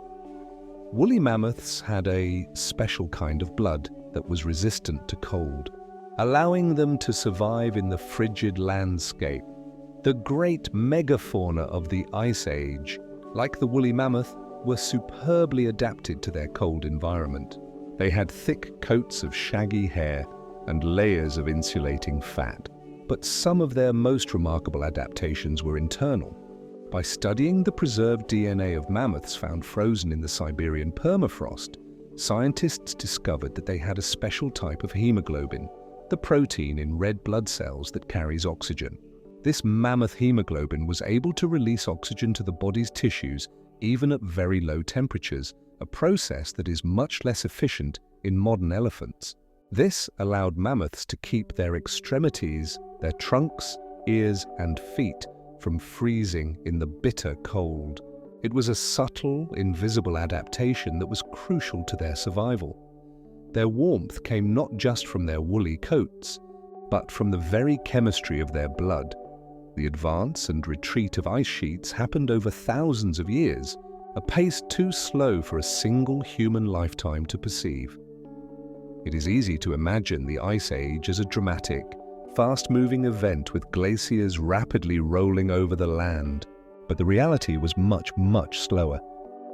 Woolly mammoths had a special kind of blood that was resistant to cold, allowing them to survive in the frigid landscape. The great megafauna of the Ice Age, like the woolly mammoth, were superbly adapted to their cold environment. They had thick coats of shaggy hair and layers of insulating fat. But some of their most remarkable adaptations were internal. By studying the preserved DNA of mammoths found frozen in the Siberian permafrost, scientists discovered that they had a special type of hemoglobin, the protein in red blood cells that carries oxygen. This mammoth hemoglobin was able to release oxygen to the body's tissues even at very low temperatures, a process that is much less efficient in modern elephants. This allowed mammoths to keep their extremities, their trunks, ears, and feet from freezing in the bitter cold. It was a subtle, invisible adaptation that was crucial to their survival. Their warmth came not just from their woolly coats, but from the very chemistry of their blood. The advance and retreat of ice sheets happened over thousands of years, a pace too slow for a single human lifetime to perceive. It is easy to imagine the Ice Age as a dramatic, fast-moving event with glaciers rapidly rolling over the land, but the reality was much, much slower.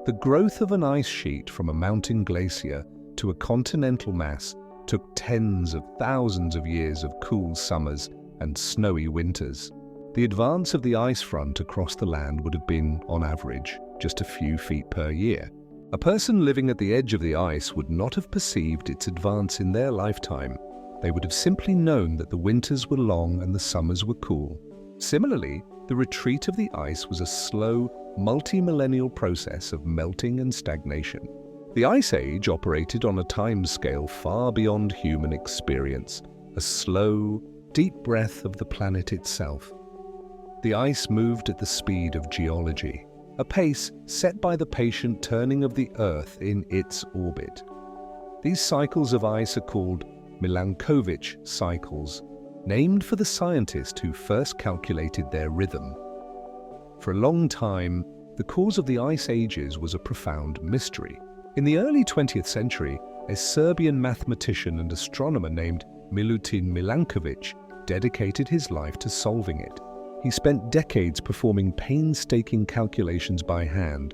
The growth of an ice sheet from a mountain glacier to a continental mass took tens of thousands of years of cool summers and snowy winters. The advance of the ice front across the land would have been, on average, just a few feet per year. A person living at the edge of the ice would not have perceived its advance in their lifetime. They would have simply known that the winters were long and the summers were cool. Similarly, the retreat of the ice was a slow, multi-millennial process of melting and stagnation. The Ice Age operated on a time scale far beyond human experience, a slow, deep breath of the planet itself. The ice moved at the speed of geology, a pace set by the patient turning of the Earth in its orbit. These cycles of ice are called Milankovitch cycles, named for the scientist who first calculated their rhythm. For a long time, the cause of the Ice Ages was a profound mystery. In the early 20th century, a Serbian mathematician and astronomer named Milutin Milankovic dedicated his life to solving it. He spent decades performing painstaking calculations by hand,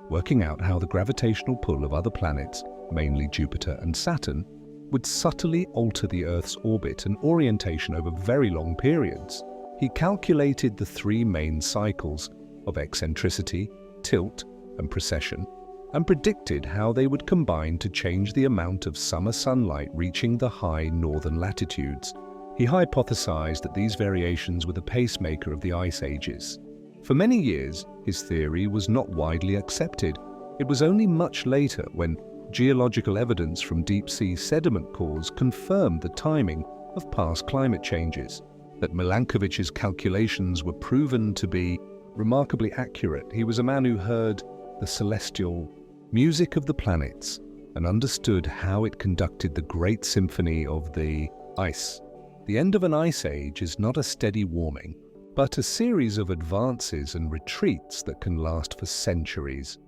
working out how the gravitational pull of other planets, mainly Jupiter and Saturn, would subtly alter the Earth's orbit and orientation over very long periods. He calculated the three main cycles of eccentricity, tilt, and precession, and predicted how they would combine to change the amount of summer sunlight reaching the high northern latitudes. He hypothesized that these variations were the pacemaker of the Ice Ages. For many years, his theory was not widely accepted, It was only much later, when geological evidence from deep-sea sediment cores confirmed the timing of past climate changes, that Milankovitch's calculations were proven to be remarkably accurate. He was a man who heard the celestial music of the planets and understood how it conducted the great symphony of the ice. The end of an ice age is not a steady warming, but a series of advances and retreats that can last for centuries.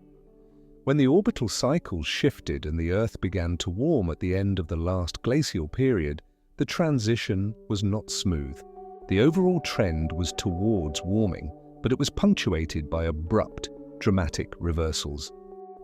When the orbital cycles shifted and the Earth began to warm at the end of the last glacial period, the transition was not smooth. The overall trend was towards warming, but it was punctuated by abrupt, dramatic reversals.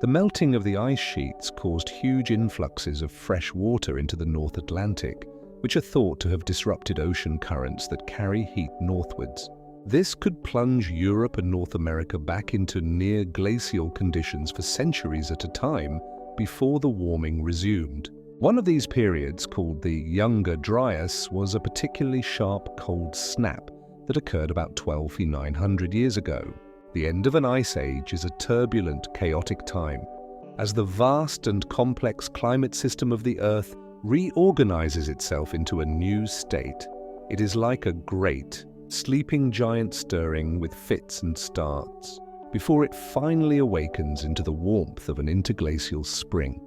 The melting of the ice sheets caused huge influxes of fresh water into the North Atlantic, which are thought to have disrupted ocean currents that carry heat northwards. This could plunge Europe and North America back into near glacial conditions for centuries at a time before the warming resumed. One of these periods, called the Younger Dryas, was a particularly sharp cold snap that occurred about 12,900 years ago. The end of an ice age is a turbulent, chaotic time. As the vast and complex climate system of the Earth reorganizes itself into a new state, it is like a great, sleeping giant stirring with fits and starts, before it finally awakens into the warmth of an interglacial spring.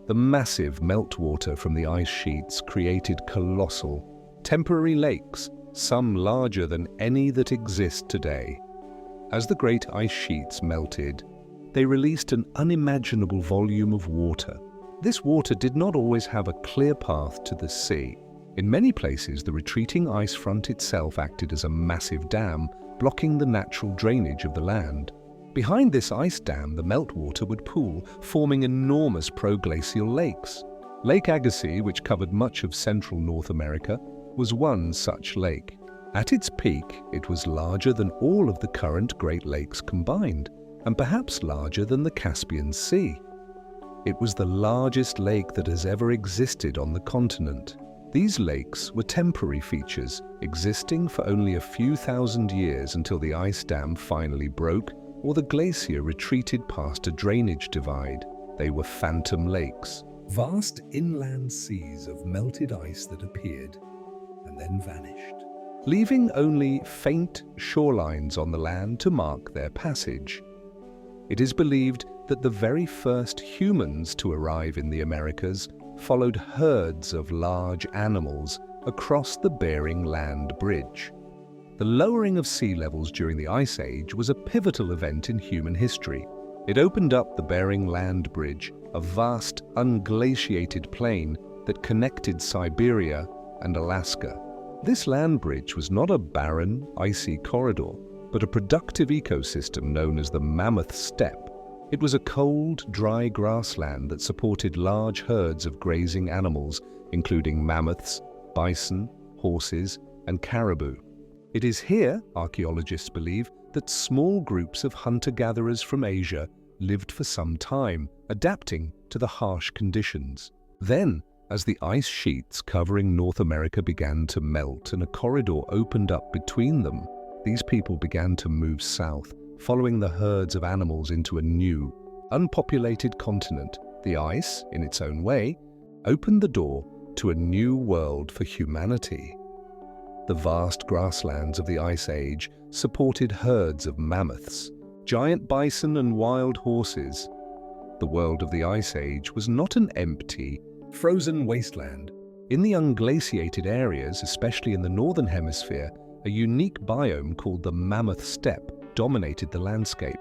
The massive meltwater from the ice sheets created colossal, temporary lakes, some larger than any that exist today. As the great ice sheets melted, they released an unimaginable volume of water. This water did not always have a clear path to the sea. In many places, the retreating ice front itself acted as a massive dam, blocking the natural drainage of the land. Behind this ice dam, the meltwater would pool, forming enormous proglacial lakes. Lake Agassiz, which covered much of central North America, was one such lake. At its peak, it was larger than all of the current Great Lakes combined, and perhaps larger than the Caspian Sea. It was the largest lake that has ever existed on the continent. These lakes were temporary features, existing for only a few thousand years until the ice dam finally broke or the glacier retreated past a drainage divide. They were phantom lakes, vast inland seas of melted ice that appeared and then vanished, leaving only faint shorelines on the land to mark their passage. It is believed that the very first humans to arrive in the Americas followed herds of large animals across the Bering Land Bridge. The lowering of sea levels during the Ice Age was a pivotal event in human history. It opened up the Bering Land Bridge, a vast, unglaciated plain that connected Siberia and Alaska. This land bridge was not a barren, icy corridor, but a productive ecosystem known as the Mammoth Steppe. It was a cold, dry grassland that supported large herds of grazing animals, including mammoths, bison, horses, and caribou. It is here, archaeologists believe, that small groups of hunter-gatherers from Asia lived for some time, adapting to the harsh conditions. Then, as the ice sheets covering North America began to melt and a corridor opened up between them, these people began to move south, following the herds of animals into a new, unpopulated continent. The ice, in its own way, opened the door to a new world for humanity. The vast grasslands of the Ice Age supported herds of mammoths, giant bison and wild horses. The world of the Ice Age was not an empty, frozen wasteland. In the unglaciated areas, especially in the northern hemisphere, a unique biome called the Mammoth Steppe dominated the landscape.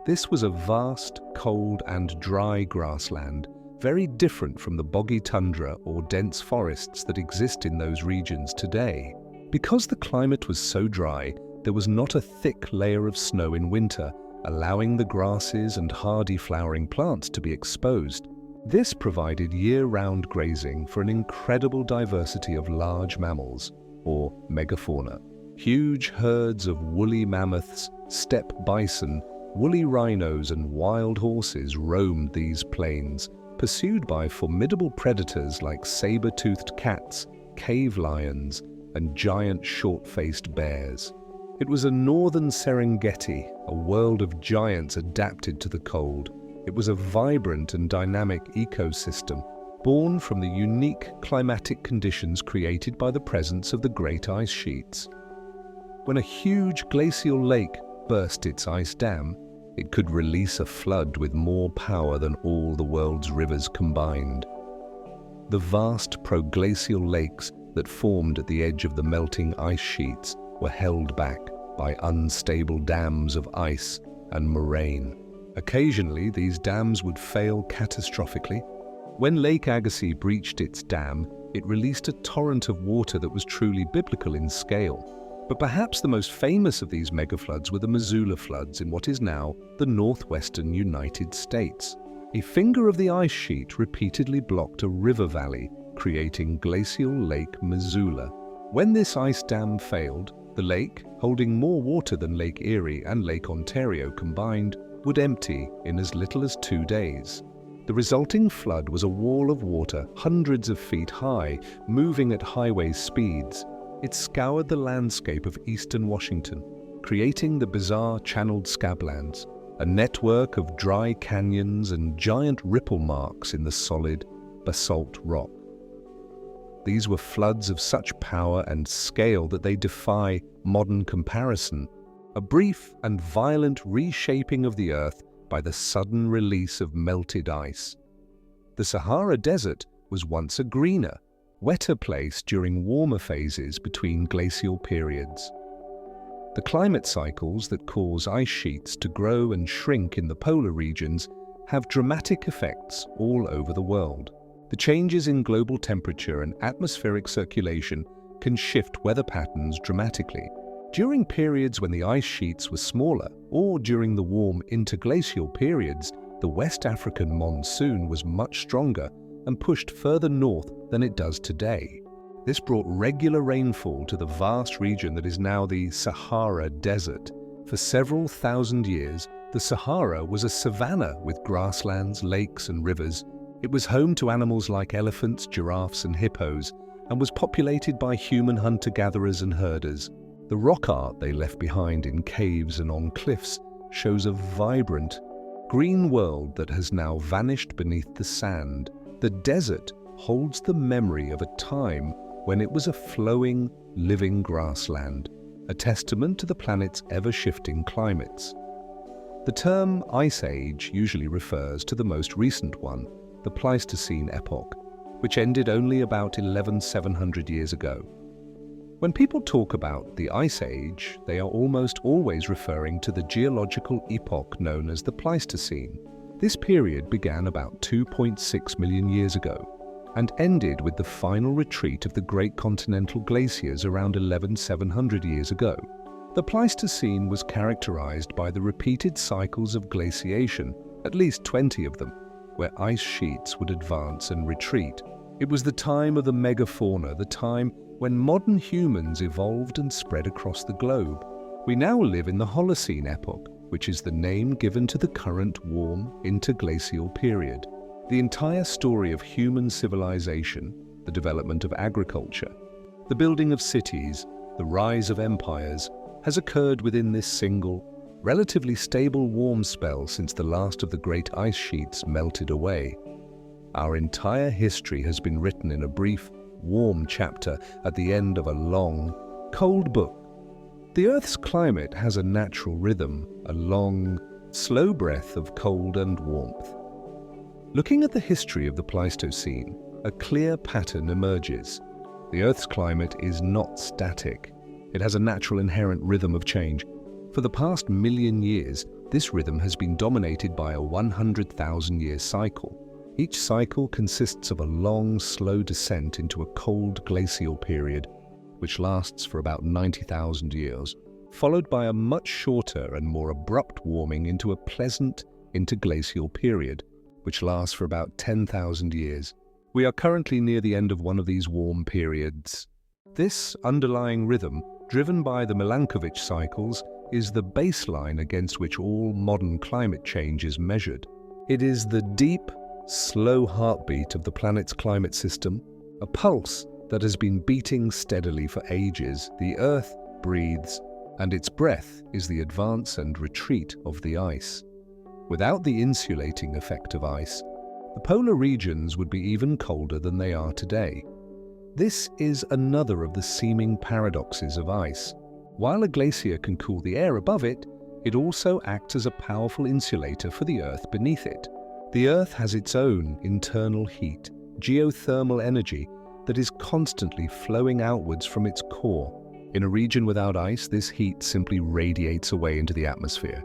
This was a vast, cold and dry grassland, very different from the boggy tundra or dense forests that exist in those regions today. Because the climate was so dry, there was not a thick layer of snow in winter, allowing the grasses and hardy flowering plants to be exposed. This provided year-round grazing for an incredible diversity of large mammals, or megafauna. Huge herds of woolly mammoths, steppe bison, woolly rhinos and wild horses roamed these plains, pursued by formidable predators like saber-toothed cats, cave lions, and giant short-faced bears. It was a northern Serengeti, a world of giants adapted to the cold. It was a vibrant and dynamic ecosystem, born from the unique climatic conditions created by the presence of the great ice sheets. When a huge glacial lake burst its ice dam, it could release a flood with more power than all the world's rivers combined. The vast proglacial lakes that formed at the edge of the melting ice sheets were held back by unstable dams of ice and moraine. Occasionally, these dams would fail catastrophically. When Lake Agassiz breached its dam, it released a torrent of water that was truly biblical in scale. But perhaps the most famous of these megafloods were the Missoula floods in what is now the northwestern United States. A finger of the ice sheet repeatedly blocked a river valley, creating glacial Lake Missoula. When this ice dam failed, the lake, holding more water than Lake Erie and Lake Ontario combined, would empty in as little as 2 days. The resulting flood was a wall of water hundreds of feet high, moving at highway speeds. It scoured the landscape of eastern Washington, creating the bizarre channeled scablands, a network of dry canyons and giant ripple marks in the solid basalt rock. These were floods of such power and scale that they defy modern comparison, a brief and violent reshaping of the earth by the sudden release of melted ice. The Sahara Desert was once a greener, wetter place during warmer phases between glacial periods. The climate cycles that cause ice sheets to grow and shrink in the polar regions have dramatic effects all over the world. The changes in global temperature and atmospheric circulation can shift weather patterns dramatically. During periods when the ice sheets were smaller, or during the warm interglacial periods, the West African monsoon was much stronger and pushed further north than it does today. This brought regular rainfall to the vast region that is now the Sahara Desert. For several thousand years, the Sahara was a savanna with grasslands, lakes, and rivers. It was home to animals like elephants, giraffes, and hippos, and was populated by human hunter-gatherers and herders. The rock art they left behind in caves and on cliffs shows a vibrant, green world that has now vanished beneath the sand. The desert holds the memory of a time when it was a flowing, living grassland, a testament to the planet's ever-shifting climates. The term Ice Age usually refers to the most recent one, the Pleistocene epoch, which ended only about 11,700 years ago. When people talk about the Ice Age, they are almost always referring to the geological epoch known as the Pleistocene. This period began about 2.6 million years ago and ended with the final retreat of the great continental glaciers around 11,700 years ago. The Pleistocene was characterized by the repeated cycles of glaciation, at least 20 of them, where ice sheets would advance and retreat. It was the time of the megafauna, the time when modern humans evolved and spread across the globe. We now live in the Holocene epoch, which is the name given to the current warm interglacial period. The entire story of human civilization, the development of agriculture, the building of cities, the rise of empires, has occurred within this single, relatively stable warm spell since the last of the great ice sheets melted away. Our entire history has been written in a brief, warm chapter at the end of a long, cold book. The Earth's climate has a natural rhythm, a long, slow breath of cold and warmth. Looking at the history of the Pleistocene, a clear pattern emerges. The Earth's climate is not static. It has a natural inherent rhythm of change. For the past million years, this rhythm has been dominated by a 100,000-year cycle. Each cycle consists of a long, slow descent into a cold glacial period, which lasts for about 90,000 years, followed by a much shorter and more abrupt warming into a pleasant interglacial period, which lasts for about 10,000 years. We are currently near the end of one of these warm periods. This underlying rhythm, driven by the Milankovitch cycles, is the baseline against which all modern climate change is measured. It is the deep, slow heartbeat of the planet's climate system, a pulse that has been beating steadily for ages. The Earth breathes, and its breadth is the advance and retreat of the ice. Without the insulating effect of ice, the polar regions would be even colder than they are today. This is another of the seeming paradoxes of ice. While a glacier can cool the air above it, it also acts as a powerful insulator for the Earth beneath it. The Earth has its own internal heat, geothermal energy, that is constantly flowing outwards from its core. In a region without ice, this heat simply radiates away into the atmosphere.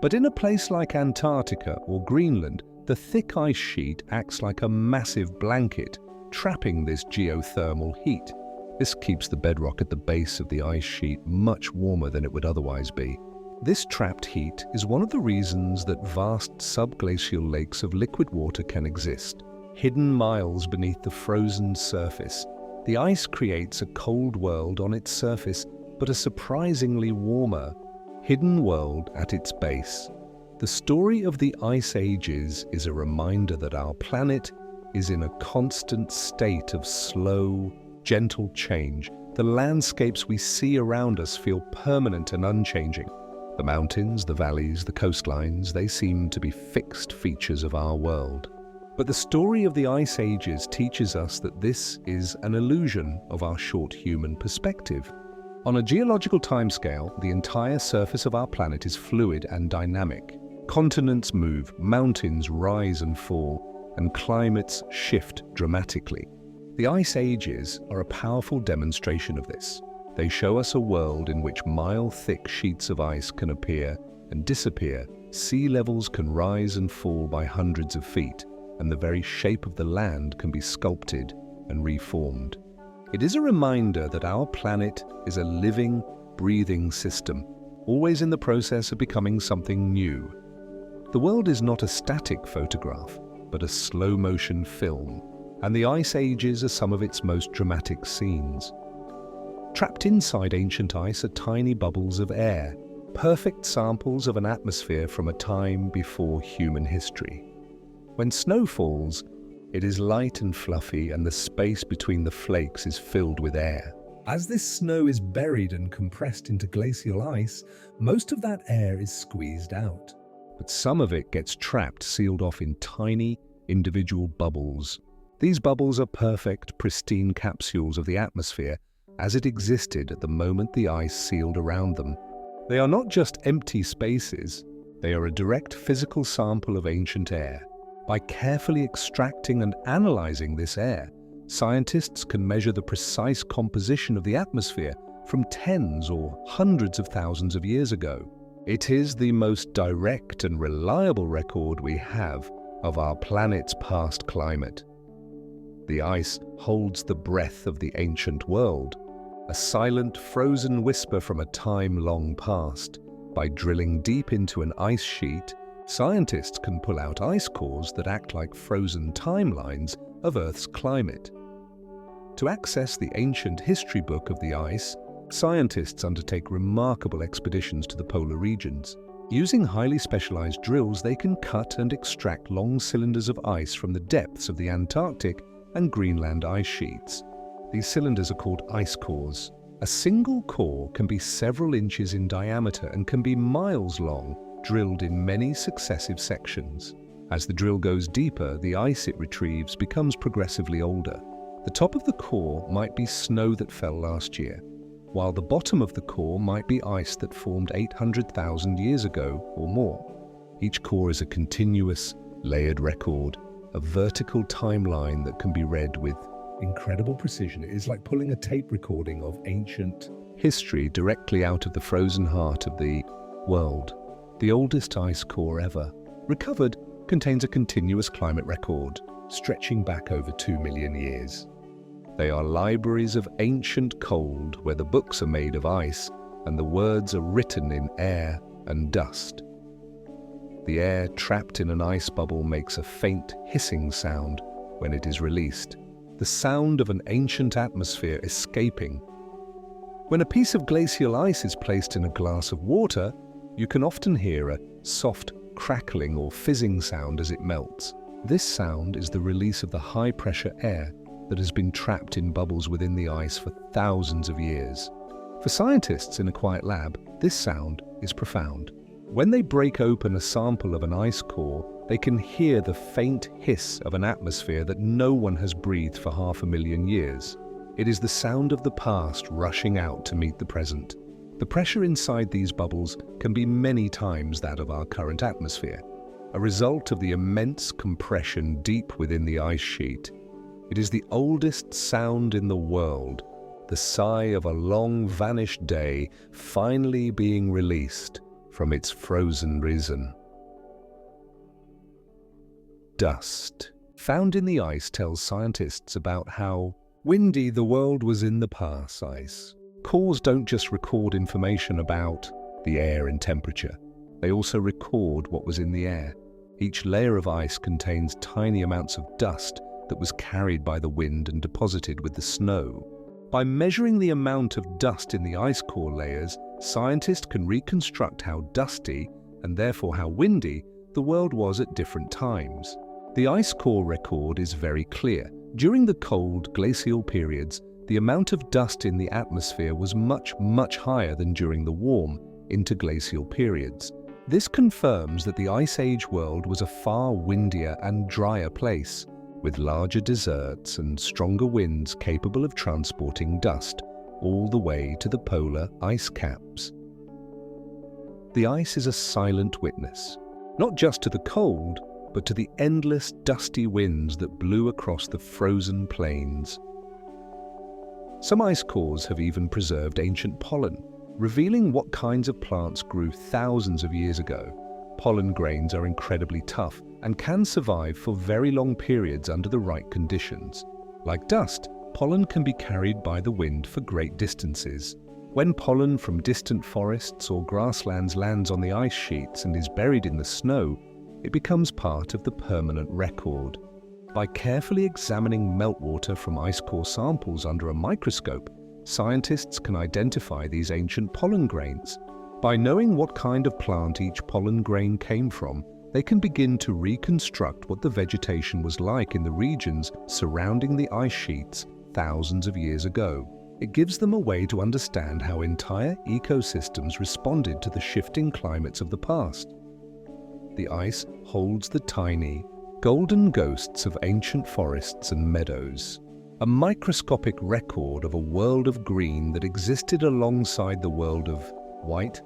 But in a place like Antarctica or Greenland, the thick ice sheet acts like a massive blanket, trapping this geothermal heat. This keeps the bedrock at the base of the ice sheet much warmer than it would otherwise be. This trapped heat is one of the reasons that vast subglacial lakes of liquid water can exist. Hidden miles beneath the frozen surface, the ice creates a cold world on its surface, but a surprisingly warmer, hidden world at its base. The story of the ice ages is a reminder that our planet is in a constant state of slow, gentle change. The landscapes we see around us feel permanent and unchanging. The mountains, the valleys, the coastlines, they seem to be fixed features of our world. But the story of the ice ages teaches us that this is an illusion of our short human perspective. On a geological timescale, the entire surface of our planet is fluid and dynamic. Continents move, mountains rise and fall, and climates shift dramatically. The ice ages are a powerful demonstration of this. They show us a world in which mile-thick sheets of ice can appear and disappear, sea levels can rise and fall by hundreds of feet, and the very shape of the land can be sculpted and reformed. It is a reminder that our planet is a living, breathing system, always in the process of becoming something new. The world is not a static photograph, but a slow-motion film, and the ice ages are some of its most dramatic scenes. Trapped inside ancient ice are tiny bubbles of air, perfect samples of an atmosphere from a time before human history. When snow falls, it is light and fluffy, and the space between the flakes is filled with air. As this snow is buried and compressed into glacial ice, most of that air is squeezed out. But some of it gets trapped, sealed off in tiny, individual bubbles. These bubbles are perfect, pristine capsules of the atmosphere as it existed at the moment the ice sealed around them. They are not just empty spaces, they are a direct physical sample of ancient air. By carefully extracting and analyzing this air, scientists can measure the precise composition of the atmosphere from tens or hundreds of thousands of years ago. It is the most direct and reliable record we have of our planet's past climate. The ice holds the breath of the ancient world, a silent, frozen whisper from a time long past. By drilling deep into an ice sheet, scientists can pull out ice cores that act like frozen timelines of Earth's climate. To access the ancient history book of the ice, scientists undertake remarkable expeditions to the polar regions. Using highly specialized drills, they can cut and extract long cylinders of ice from the depths of the Antarctic and Greenland ice sheets. These cylinders are called ice cores. A single core can be several inches in diameter and can be miles long, drilled in many successive sections. As the drill goes deeper, the ice it retrieves becomes progressively older. The top of the core might be snow that fell last year, while the bottom of the core might be ice that formed 800,000 years ago or more. Each core is a continuous, layered record, a vertical timeline that can be read with incredible precision. It is like pulling a tape recording of ancient history directly out of the frozen heart of the world. The oldest ice core ever recovered contains a continuous climate record stretching back over 2 million years. They are libraries of ancient cold where the books are made of ice and the words are written in air and dust. The air trapped in an ice bubble makes a faint hissing sound when it is released, the sound of an ancient atmosphere escaping. When a piece of glacial ice is placed in a glass of water, you can often hear a soft crackling or fizzing sound as it melts. This sound is the release of the high-pressure air that has been trapped in bubbles within the ice for thousands of years. For scientists in a quiet lab, this sound is profound. When they break open a sample of an ice core, they can hear the faint hiss of an atmosphere that no one has breathed for 500,000 years. It is the sound of the past rushing out to meet the present. The pressure inside these bubbles can be many times that of our current atmosphere, a result of the immense compression deep within the ice sheet. It is the oldest sound in the world, the sigh of a long-vanished day finally being released from its frozen reason. Dust, found in the ice, tells scientists about how windy the world was in the past. Ice cores don't just record information about the air and temperature. They also record what was in the air. Each layer of ice contains tiny amounts of dust that was carried by the wind and deposited with the snow. By measuring the amount of dust in the ice core layers, scientists can reconstruct how dusty, and therefore how windy, the world was at different times. The ice core record is very clear. During the cold glacial periods, the amount of dust in the atmosphere was much higher than during the warm interglacial periods. This confirms that the Ice Age world was a far windier and drier place, with larger deserts and stronger winds capable of transporting dust all the way to the polar ice caps. The ice is a silent witness, not just to the cold, but to the endless dusty winds that blew across the frozen plains. Some ice cores have even preserved ancient pollen, revealing what kinds of plants grew thousands of years ago. Pollen grains are incredibly tough and can survive for very long periods under the right conditions. Like dust, pollen can be carried by the wind for great distances. When pollen from distant forests or grasslands lands on the ice sheets and is buried in the snow, it becomes part of the permanent record. By carefully examining meltwater from ice core samples under a microscope, scientists can identify these ancient pollen grains. By knowing what kind of plant each pollen grain came from, they can begin to reconstruct what the vegetation was like in the regions surrounding the ice sheets thousands of years ago. It gives them a way to understand how entire ecosystems responded to the shifting climates of the past. The ice holds the tiny, golden ghosts of ancient forests and meadows, a microscopic record of a world of green that existed alongside the world of white.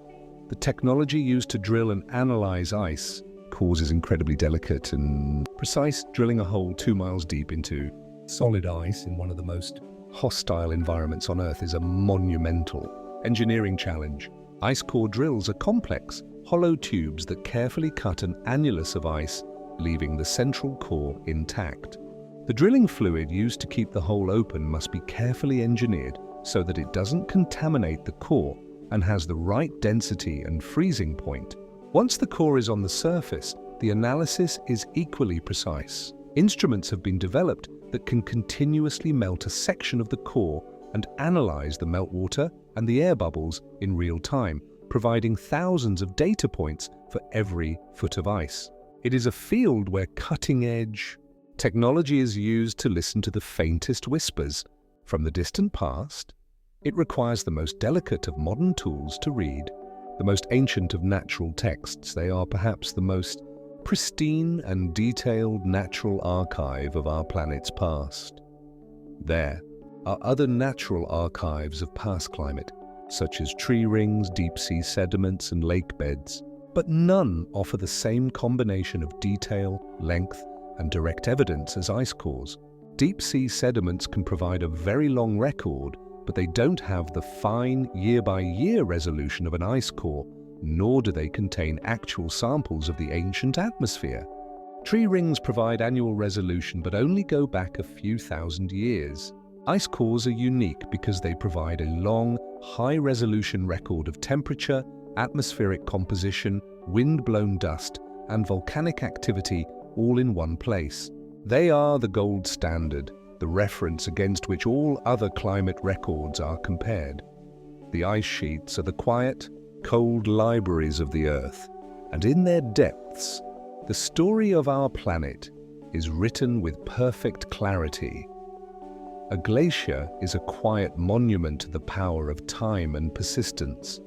The technology used to drill and analyze ice cores is incredibly delicate and precise. Drilling a hole 2 miles deep into solid ice in one of the most hostile environments on Earth is a monumental engineering challenge. Ice core drills are complex, hollow tubes that carefully cut an annulus of ice, leaving the central core intact. The drilling fluid used to keep the hole open must be carefully engineered so that it doesn't contaminate the core and has the right density and freezing point. Once the core is on the surface, the analysis is equally precise. Instruments have been developed that can continuously melt a section of the core and analyze the meltwater and the air bubbles in real time, providing thousands of data points for every foot of ice. It is a field where cutting-edge technology is used to listen to the faintest whispers from the distant past. It requires the most delicate of modern tools to read, the most ancient of natural texts. They are perhaps the most pristine and detailed natural archive of our planet's past. There are other natural archives of past climate, such as tree rings, deep-sea sediments, and lake beds, but none offer the same combination of detail, length, and direct evidence as ice cores. Deep-sea sediments can provide a very long record, but they don't have the fine year-by-year resolution of an ice core, nor do they contain actual samples of the ancient atmosphere. Tree rings provide annual resolution but only go back a few thousand years. Ice cores are unique because they provide a long, high-resolution record of temperature, atmospheric composition, wind-blown dust, and volcanic activity all in one place. They are the gold standard, the reference against which all other climate records are compared. The ice sheets are the quiet, cold libraries of the Earth, and in their depths, the story of our planet is written with perfect clarity. A glacier is a quiet monument to the power of time and persistence.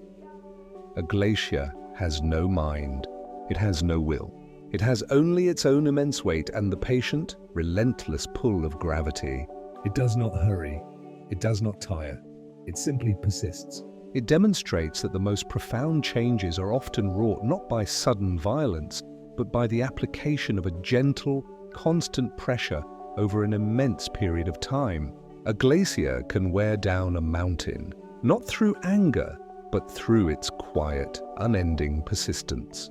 A glacier has no mind. It has no will. It has only its own immense weight and the patient, relentless pull of gravity. It does not hurry. It does not tire. It simply persists. It demonstrates that the most profound changes are often wrought not by sudden violence, but by the application of a gentle, constant pressure over an immense period of time. A glacier can wear down a mountain, not through anger, but through its quiet, unending persistence.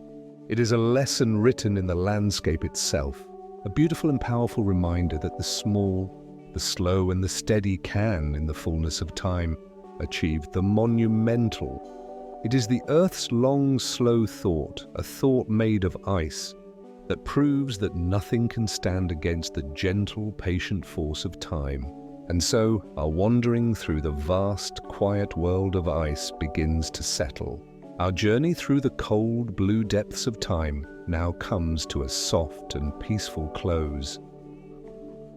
It is a lesson written in the landscape itself, a beautiful and powerful reminder that the small, the slow and the steady can, in the fullness of time, achieve the monumental. It is the Earth's long, slow thought, a thought made of ice, that proves that nothing can stand against the gentle, patient force of time. And so, our wandering through the vast, quiet world of ice begins to settle. Our journey through the cold, blue depths of time now comes to a soft and peaceful close.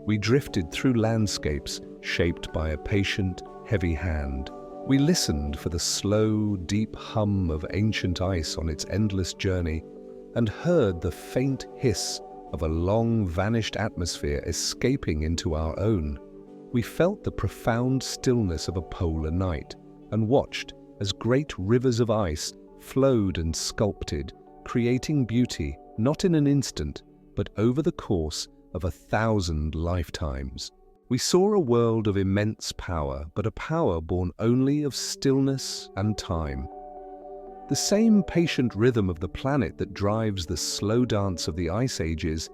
We drifted through landscapes shaped by a patient, heavy hand. We listened for the slow, deep hum of ancient ice on its endless journey and heard the faint hiss of a long-vanished atmosphere escaping into our own. We felt the profound stillness of a polar night and watched as great rivers of ice flowed and sculpted, creating beauty not in an instant, but over the course of 1,000 lifetimes. We saw a world of immense power, but a power born only of stillness and time. The same patient rhythm of the planet that drives the slow dance of the ice ages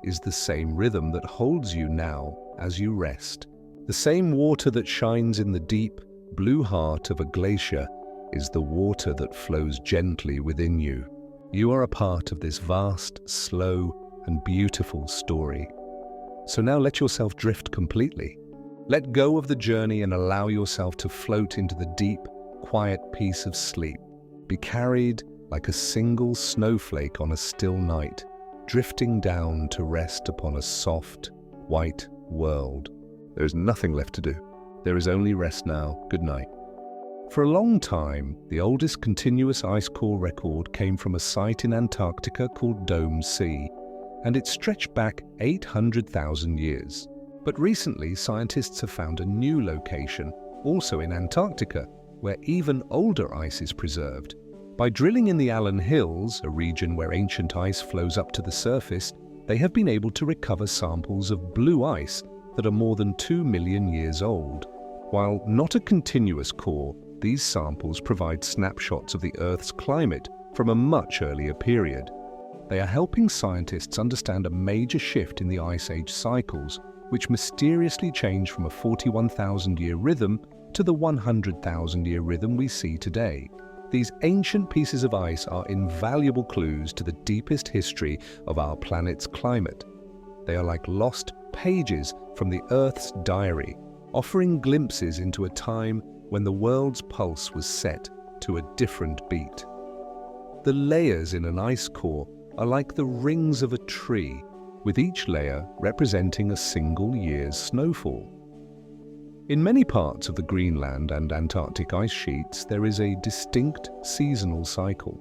is the same rhythm that holds you now as you rest. The same water that shines in the deep, blue heart of a glacier is the water that flows gently within you. You are a part of this vast, slow, and beautiful story. So now let yourself drift completely. Let go of the journey and allow yourself to float into the deep, quiet peace of sleep. Be carried like a single snowflake on a still night, drifting down to rest upon a soft, white world. There is nothing left to do. There is only rest now. Good night. For a long time, the oldest continuous ice core record came from a site in Antarctica called Dome Sea, and it stretched back 800,000 years. But recently, scientists have found a new location, also in Antarctica, where even older ice is preserved. By drilling in the Allen Hills, a region where ancient ice flows up to the surface, they have been able to recover samples of blue ice that are more than 2 million years old. While not a continuous core, these samples provide snapshots of the Earth's climate from a much earlier period. They are helping scientists understand a major shift in the Ice Age cycles, which mysteriously changed from a 41,000-year rhythm to the 100,000-year rhythm we see today. These ancient pieces of ice are invaluable clues to the deepest history of our planet's climate. They are like lost pages from the Earth's diary, offering glimpses into a time when the world's pulse was set to a different beat. The layers in an ice core are like the rings of a tree, with each layer representing a single year's snowfall. In many parts of the Greenland and Antarctic ice sheets, there is a distinct seasonal cycle.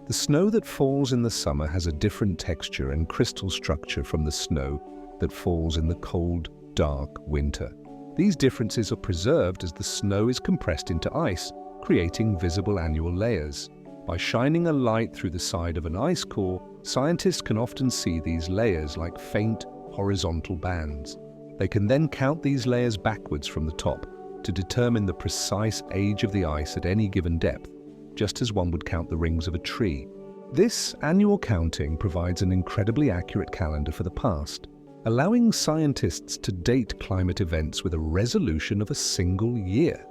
The snow that falls in the summer has a different texture and crystal structure from the snow that falls in the cold, dark winter. These differences are preserved as the snow is compressed into ice, creating visible annual layers. By shining a light through the side of an ice core, scientists can often see these layers like faint, horizontal bands. They can then count these layers backwards from the top to determine the precise age of the ice at any given depth, just as one would count the rings of a tree. This annual counting provides an incredibly accurate calendar for the past, allowing scientists to date climate events with a resolution of a single year.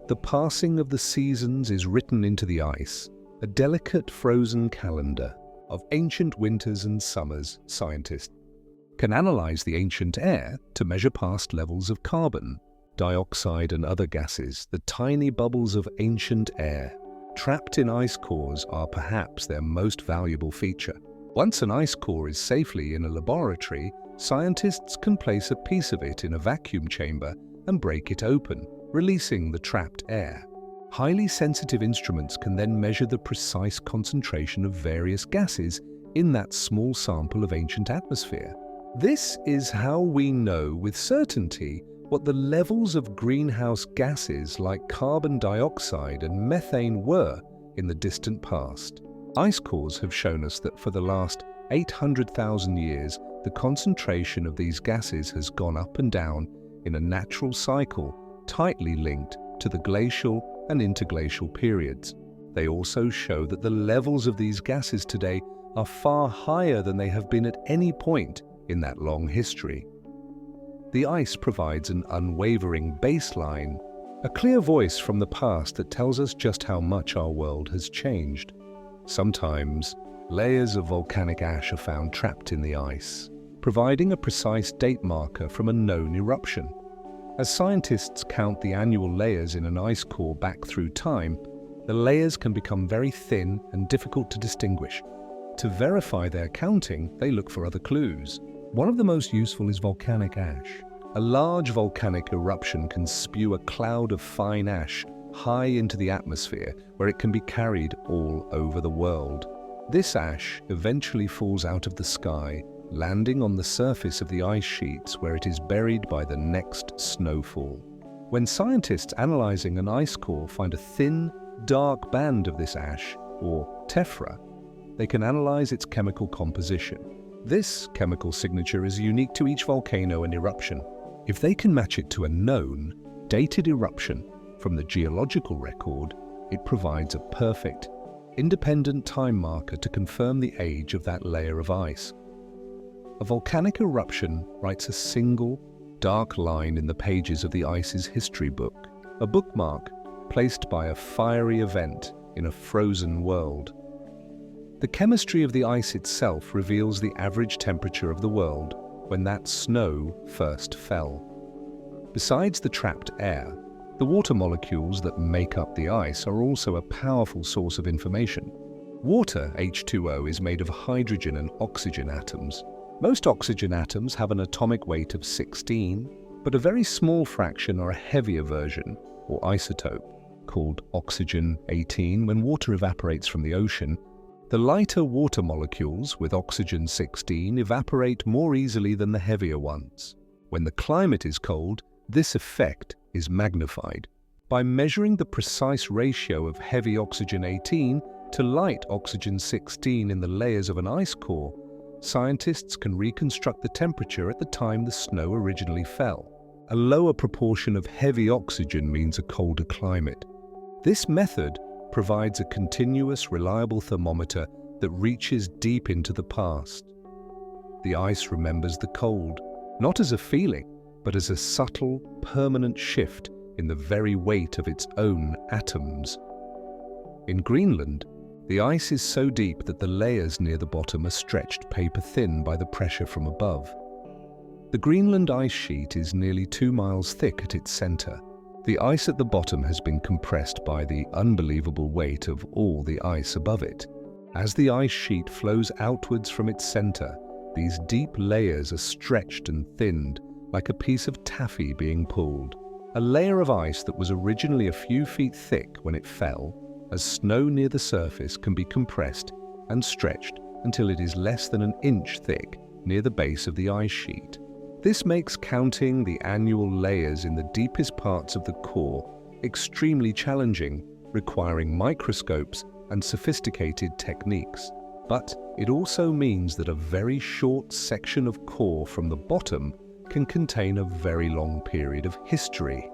The passing of the seasons is written into the ice, a delicate frozen calendar of ancient winters and summers. Scientists can analyze the ancient air to measure past levels of carbon, dioxide and other gases. The tiny bubbles of ancient air trapped in ice cores are perhaps their most valuable feature. Once an ice core is safely in a laboratory, Scientists can place a piece of it in a vacuum chamber and break it open, releasing the trapped air. Highly sensitive instruments can then measure the precise concentration of various gases in that small sample of ancient atmosphere. This is how we know with certainty what the levels of greenhouse gases like carbon dioxide and methane were in the distant past. Ice cores have shown us that for the last 800,000 years, the concentration of these gases has gone up and down in a natural cycle tightly linked to the glacial and interglacial periods. They also show that the levels of these gases today are far higher than they have been at any point in that long history. The ice provides an unwavering baseline, a clear voice from the past that tells us just how much our world has changed. Sometimes, layers of volcanic ash are found trapped in the ice, providing a precise date marker from a known eruption. As scientists count the annual layers in an ice core back through time, the layers can become very thin and difficult to distinguish. To verify their counting, they look for other clues. One of the most useful is volcanic ash. A large volcanic eruption can spew a cloud of fine ash high into the atmosphere, where it can be carried all over the world. This ash eventually falls out of the sky, landing on the surface of the ice sheets where it is buried by the next snowfall. When scientists analyzing an ice core find a thin, dark band of this ash, or tephra, they can analyze its chemical composition. This chemical signature is unique to each volcano and eruption. If they can match it to a known, dated eruption from the geological record, it provides a perfect, independent time marker to confirm the age of that layer of ice. A volcanic eruption writes a single, dark line in the pages of the ice's history book, a bookmark placed by a fiery event in a frozen world. The chemistry of the ice itself reveals the average temperature of the world when that snow first fell. Besides the trapped air, the water molecules that make up the ice are also a powerful source of information. Water, H2O, is made of hydrogen and oxygen atoms. Most oxygen atoms have an atomic weight of 16, but a very small fraction are a heavier version, or isotope, called oxygen 18 when water evaporates from the ocean. The lighter water molecules with oxygen 16 evaporate more easily than the heavier ones. When the climate is cold, this effect is magnified. By measuring the precise ratio of heavy oxygen 18 to light oxygen 16 in the layers of an ice core, scientists can reconstruct the temperature at the time the snow originally fell. A lower proportion of heavy oxygen means a colder climate. This method provides a continuous, reliable thermometer that reaches deep into the past. The ice remembers the cold, not as a feeling, but as a subtle, permanent shift in the very weight of its own atoms. In Greenland, the ice is so deep that the layers near the bottom are stretched paper-thin by the pressure from above. The Greenland ice sheet is nearly 2 miles thick at its center. The ice at the bottom has been compressed by the unbelievable weight of all the ice above it. As the ice sheet flows outwards from its center, these deep layers are stretched and thinned, like a piece of taffy being pulled. A layer of ice that was originally a few feet thick when it fell, as snow near the surface, can be compressed and stretched until it is less than an inch thick near the base of the ice sheet. This makes counting the annual layers in the deepest parts of the core extremely challenging, requiring microscopes and sophisticated techniques. But it also means that a very short section of core from the bottom can contain a very long period of history.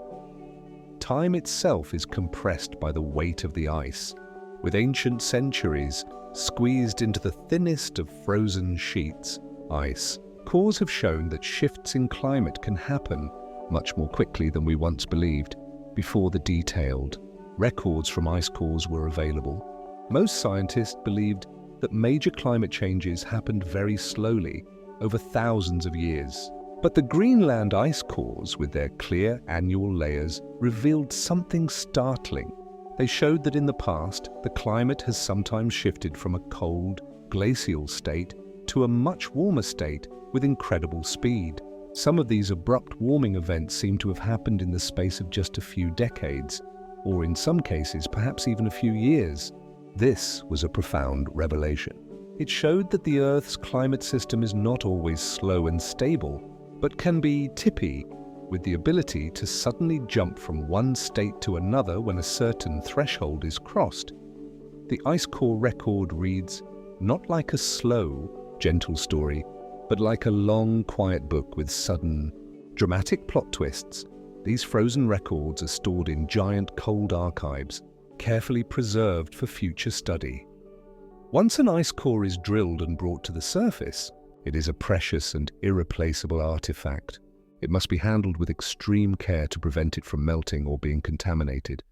Time itself is compressed by the weight of the ice, with ancient centuries squeezed into the thinnest of frozen sheets, ice. Cores have shown that shifts in climate can happen much more quickly than we once believed, before the detailed records from ice cores were available. Most scientists believed that major climate changes happened very slowly, over thousands of years. But the Greenland ice cores, with their clear annual layers, revealed something startling. They showed that in the past, the climate has sometimes shifted from a cold, glacial state to a much warmer state with incredible speed. Some of these abrupt warming events seem to have happened in the space of just a few decades, or in some cases perhaps even a few years. This was a profound revelation. It showed that the Earth's climate system is not always slow and stable, but can be tippy, with the ability to suddenly jump from one state to another when a certain threshold is crossed. The ice core record reads, not like a slow, gentle story, but like a long, quiet book with sudden, dramatic plot twists. These frozen records are stored in giant cold archives, carefully preserved for future study. Once an ice core is drilled and brought to the surface, it is a precious and irreplaceable artifact. It must be handled with extreme care to prevent it from melting or being contaminated.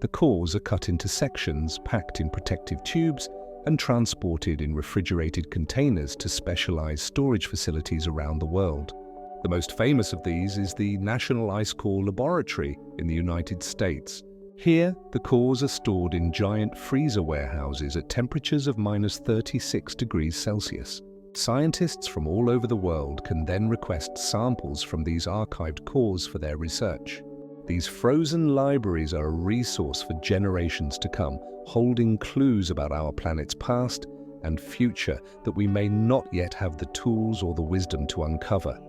The cores are cut into sections, packed in protective tubes, and transported in refrigerated containers to specialized storage facilities around the world. The most famous of these is the National Ice Core Laboratory in the United States. Here, the cores are stored in giant freezer warehouses at temperatures of -36 degrees Celsius. Scientists from all over the world can then request samples from these archived cores for their research. These frozen libraries are a resource for generations to come, holding clues about our planet's past and future that we may not yet have the tools or the wisdom to uncover.